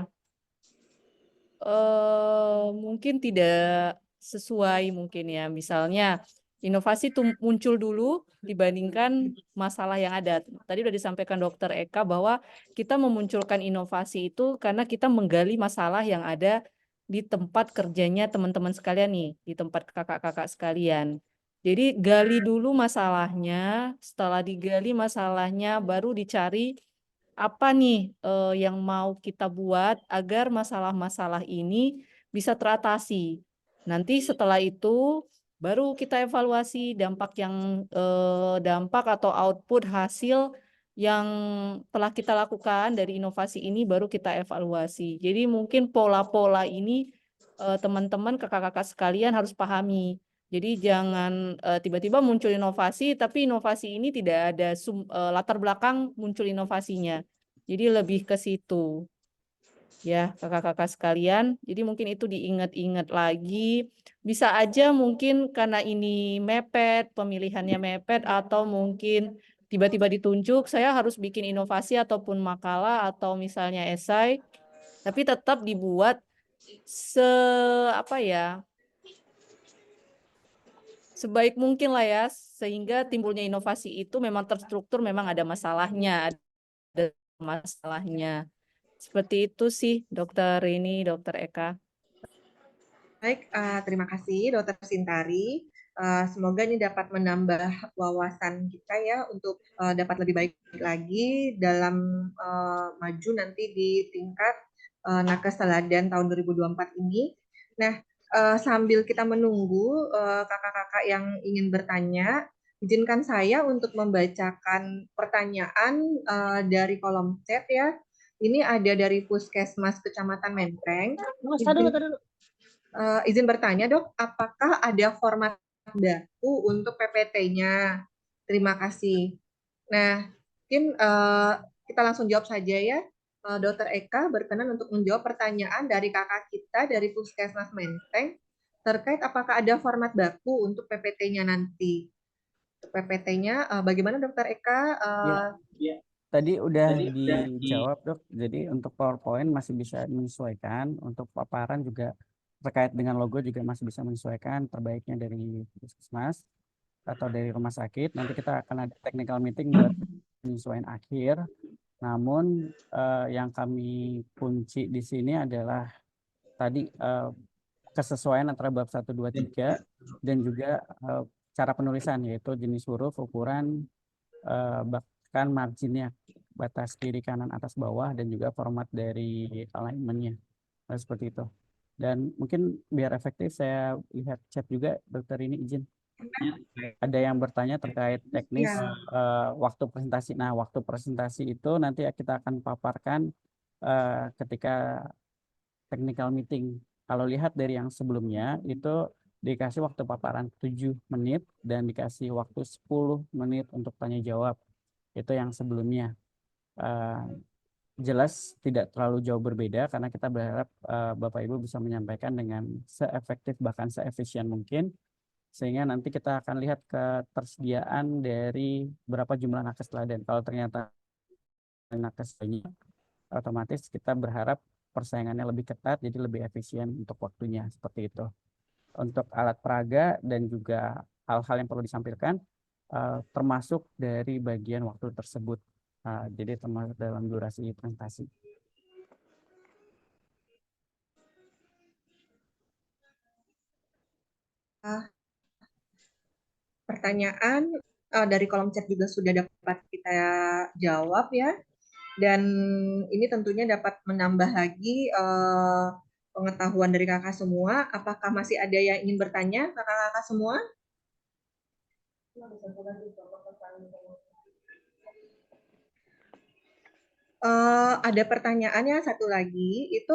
S5: Mungkin tidak sesuai mungkin ya. Misalnya inovasi itu muncul dulu dibandingkan masalah yang ada. Tadi sudah disampaikan Dokter Eka bahwa kita memunculkan inovasi itu karena kita menggali masalah yang ada di tempat kerjanya teman-teman sekalian nih, di tempat kakak-kakak sekalian. Jadi gali dulu masalahnya, setelah digali masalahnya baru dicari apa nih yang mau kita buat agar masalah-masalah ini bisa teratasi. Nanti setelah itu baru kita evaluasi dampak dampak atau output hasil yang telah kita lakukan dari inovasi ini baru kita evaluasi. Jadi mungkin pola-pola ini teman-teman kakak-kakak sekalian harus pahami. Jadi jangan tiba-tiba muncul inovasi, tapi inovasi ini tidak ada latar belakang muncul inovasinya. Jadi lebih ke situ. Ya, kakak-kakak sekalian. Jadi mungkin itu diingat-ingat lagi. Bisa aja mungkin karena ini mepet, pemilihannya mepet, atau mungkin tiba-tiba ditunjuk, saya harus bikin inovasi ataupun makalah atau misalnya esai, tapi tetap dibuat sebaik mungkin lah ya, sehingga timbulnya inovasi itu memang terstruktur, memang ada masalahnya, Seperti itu sih, Dokter Eka.
S3: Baik, terima kasih Dokter Sintari. Semoga ini dapat menambah wawasan kita ya untuk dapat lebih baik lagi dalam maju nanti di tingkat Nakes Teladan tahun 2024 ini. Nah, sambil kita menunggu kakak-kakak yang ingin bertanya, izinkan saya untuk membacakan pertanyaan dari kolom chat ya. Ini ada dari Puskesmas Kecamatan Menteng. Izin bertanya dok, apakah ada format baku untuk PPT-nya? Terima kasih. Nah, mungkin kita langsung jawab saja ya. Dokter Eka berkenan untuk menjawab pertanyaan dari kakak kita dari Puskesmas Menteng terkait apakah ada format baku untuk PPT-nya nanti. PPT-nya bagaimana Dokter Eka?
S9: Ya, tadi udah dijawab dok. Jadi untuk PowerPoint masih bisa menyesuaikan, untuk paparan juga terkait dengan logo juga masih bisa menyesuaikan, terbaiknya dari puskesmas atau dari rumah sakit. Nanti kita akan ada technical meeting buat penyesuaian akhir. Namun yang kami kunci di sini adalah tadi kesesuaian antara bab 1, 2, 3 dan juga cara penulisan, yaitu jenis huruf, ukuran, bahkan marginnya, batas kiri, kanan, atas, bawah, dan juga format dari alignment-nya. Nah, seperti itu. Dan mungkin biar efektif saya lihat chat juga, dokter ini izin. Ada yang bertanya terkait teknis waktu presentasi. Nah, waktu presentasi itu nanti kita akan paparkan ketika technical meeting. Kalau lihat dari yang sebelumnya itu dikasih waktu paparan 7 menit dan dikasih waktu 10 menit untuk tanya jawab. Itu yang sebelumnya. Jelas tidak terlalu jauh berbeda karena kita berharap Bapak Ibu bisa menyampaikan dengan seefektif bahkan seefisien mungkin, sehingga nanti kita akan lihat ketersediaan dari berapa jumlah nakes teladan. Kalau ternyata nakes banyak, otomatis kita berharap persaingannya lebih ketat, jadi lebih efisien untuk waktunya, seperti itu. Untuk alat peraga dan juga hal-hal yang perlu disampaikan, termasuk dari bagian waktu tersebut. Jadi termasuk dalam durasi presentasi.
S3: Pertanyaan dari kolom chat juga sudah dapat kita jawab ya. Dan ini tentunya dapat menambah lagi pengetahuan dari kakak semua. Apakah masih ada yang ingin bertanya, kakak-kakak semua? Ada pertanyaannya satu lagi, itu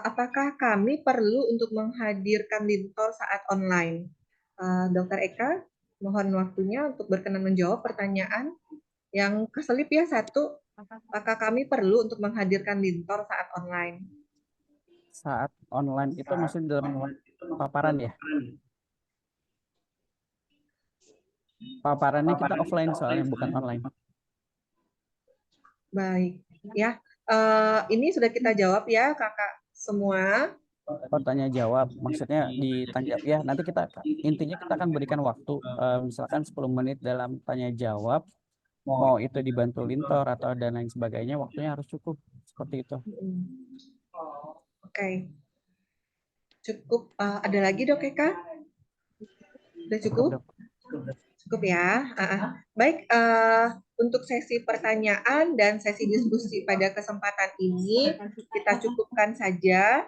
S3: apakah kami perlu untuk menghadirkan lintor saat online? Dokter Eka, mohon waktunya untuk berkenan menjawab pertanyaan yang keselip ya satu. Apakah kami perlu untuk menghadirkan lintor saat online?
S9: Saat online itu maksudnya dalam paparan ya? Paparannya kita offline soalnya, bukan online.
S3: Baik, ya. Ini sudah kita jawab ya, kakak semua.
S9: Tanya jawab, maksudnya ditanya ya. Nanti kita intinya kita akan berikan waktu, misalkan 10 menit dalam tanya jawab. Mau itu dibantu lintor atau dan lain sebagainya, waktunya harus cukup, seperti itu.
S3: Oke. Cukup. Ada lagi dok Eka? Sudah cukup? Cukup ya. Baik, untuk sesi pertanyaan dan sesi diskusi pada kesempatan ini kita cukupkan saja.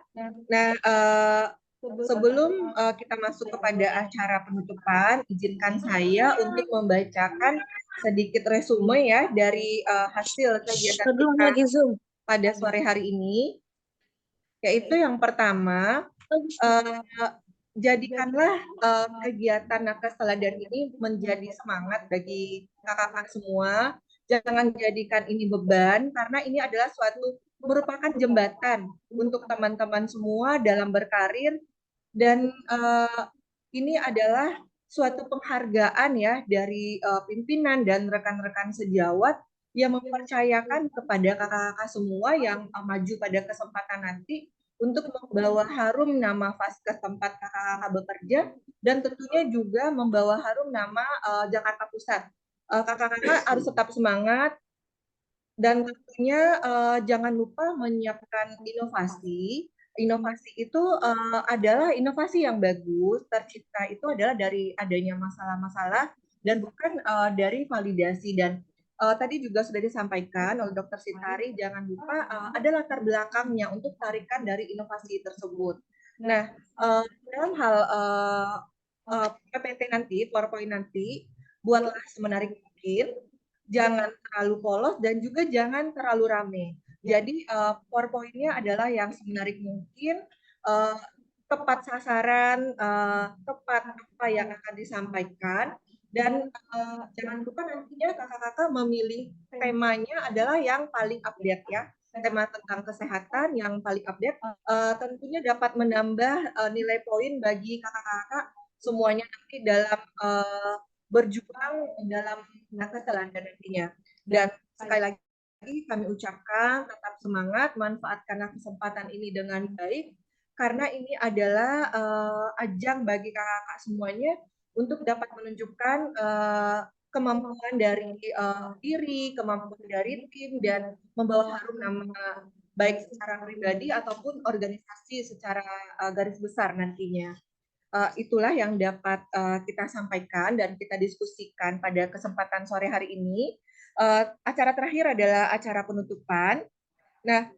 S3: Nah, sebelum kita masuk kepada acara penutupan, izinkan saya untuk membacakan sedikit resume ya dari hasil kegiatan kita pada sore hari ini. Yaitu yang pertama, jadikanlah kegiatan nakes teladan ini menjadi semangat bagi kakak-kakak semua. Jangan jadikan ini beban, karena ini adalah merupakan jembatan untuk teman-teman semua dalam berkarir, dan ini adalah suatu penghargaan ya dari pimpinan dan rekan-rekan sejawat yang mempercayakan kepada kakak-kakak semua yang maju pada kesempatan nanti untuk membawa harum nama Vaskes tempat kakak-kakak bekerja, dan tentunya juga membawa harum nama Jakarta Pusat. Kakak-kakak harus tetap semangat, dan tentunya jangan lupa menyiapkan inovasi inovasi itu adalah inovasi yang bagus, tercipta itu adalah dari adanya masalah-masalah dan bukan dari validasi. Dan tadi juga sudah disampaikan oleh Dr. Sitari, jangan lupa ada latar belakangnya untuk tarikan dari inovasi tersebut. Nah, dalam hal PPT nanti, PowerPoint nanti, buatlah semenarik mungkin, jangan terlalu polos dan juga jangan terlalu rame. Jadi PowerPoint-nya adalah yang semenarik mungkin, tepat sasaran, tepat apa yang akan disampaikan, dan jangan lupa nantinya kakak-kakak memilih temanya adalah yang paling update ya. Tema tentang kesehatan yang paling update tentunya dapat menambah nilai poin bagi kakak-kakak semuanya nanti dalam berjuang dalam menata teladan nantinya. Dan sekali lagi kami ucapkan tetap semangat, manfaatkanlah kesempatan ini dengan baik, karena ini adalah ajang bagi kakak-kakak semuanya untuk dapat menunjukkan kemampuan dari diri, kemampuan dari tim, dan membawa harum nama baik secara pribadi ataupun organisasi secara garis besar nantinya. Itulah yang dapat kita sampaikan dan kita diskusikan pada kesempatan sore hari ini. Acara terakhir adalah acara penutupan. Nah,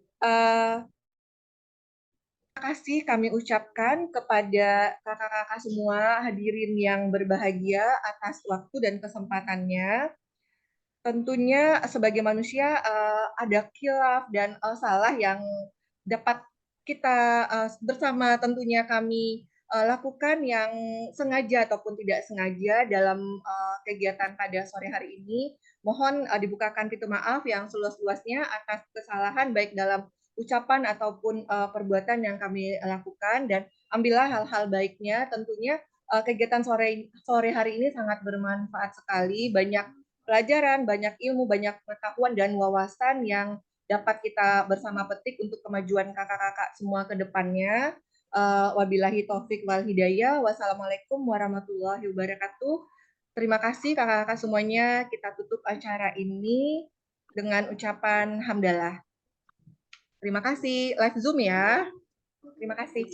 S3: terima kasih kami ucapkan kepada kakak-kakak semua hadirin yang berbahagia atas waktu dan kesempatannya. Tentunya sebagai manusia ada khilaf dan salah yang dapat kita bersama tentunya kami lakukan yang sengaja ataupun tidak sengaja dalam kegiatan pada sore hari ini. Mohon dibukakan pintu maaf yang seluas-luasnya atas kesalahan baik dalam ucapan ataupun perbuatan yang kami lakukan, dan ambillah hal-hal baiknya. Tentunya kegiatan sore hari ini sangat bermanfaat sekali, banyak pelajaran, banyak ilmu, banyak pengetahuan dan wawasan yang dapat kita bersama petik untuk kemajuan kakak-kakak semua ke depannya. Wabillahi taufik wal hidayah. Wassalamualaikum warahmatullahi wabarakatuh. Terima kasih kakak-kakak semuanya. Kita tutup acara ini dengan ucapan hamdalah. Terima kasih. Live Zoom ya. Terima kasih.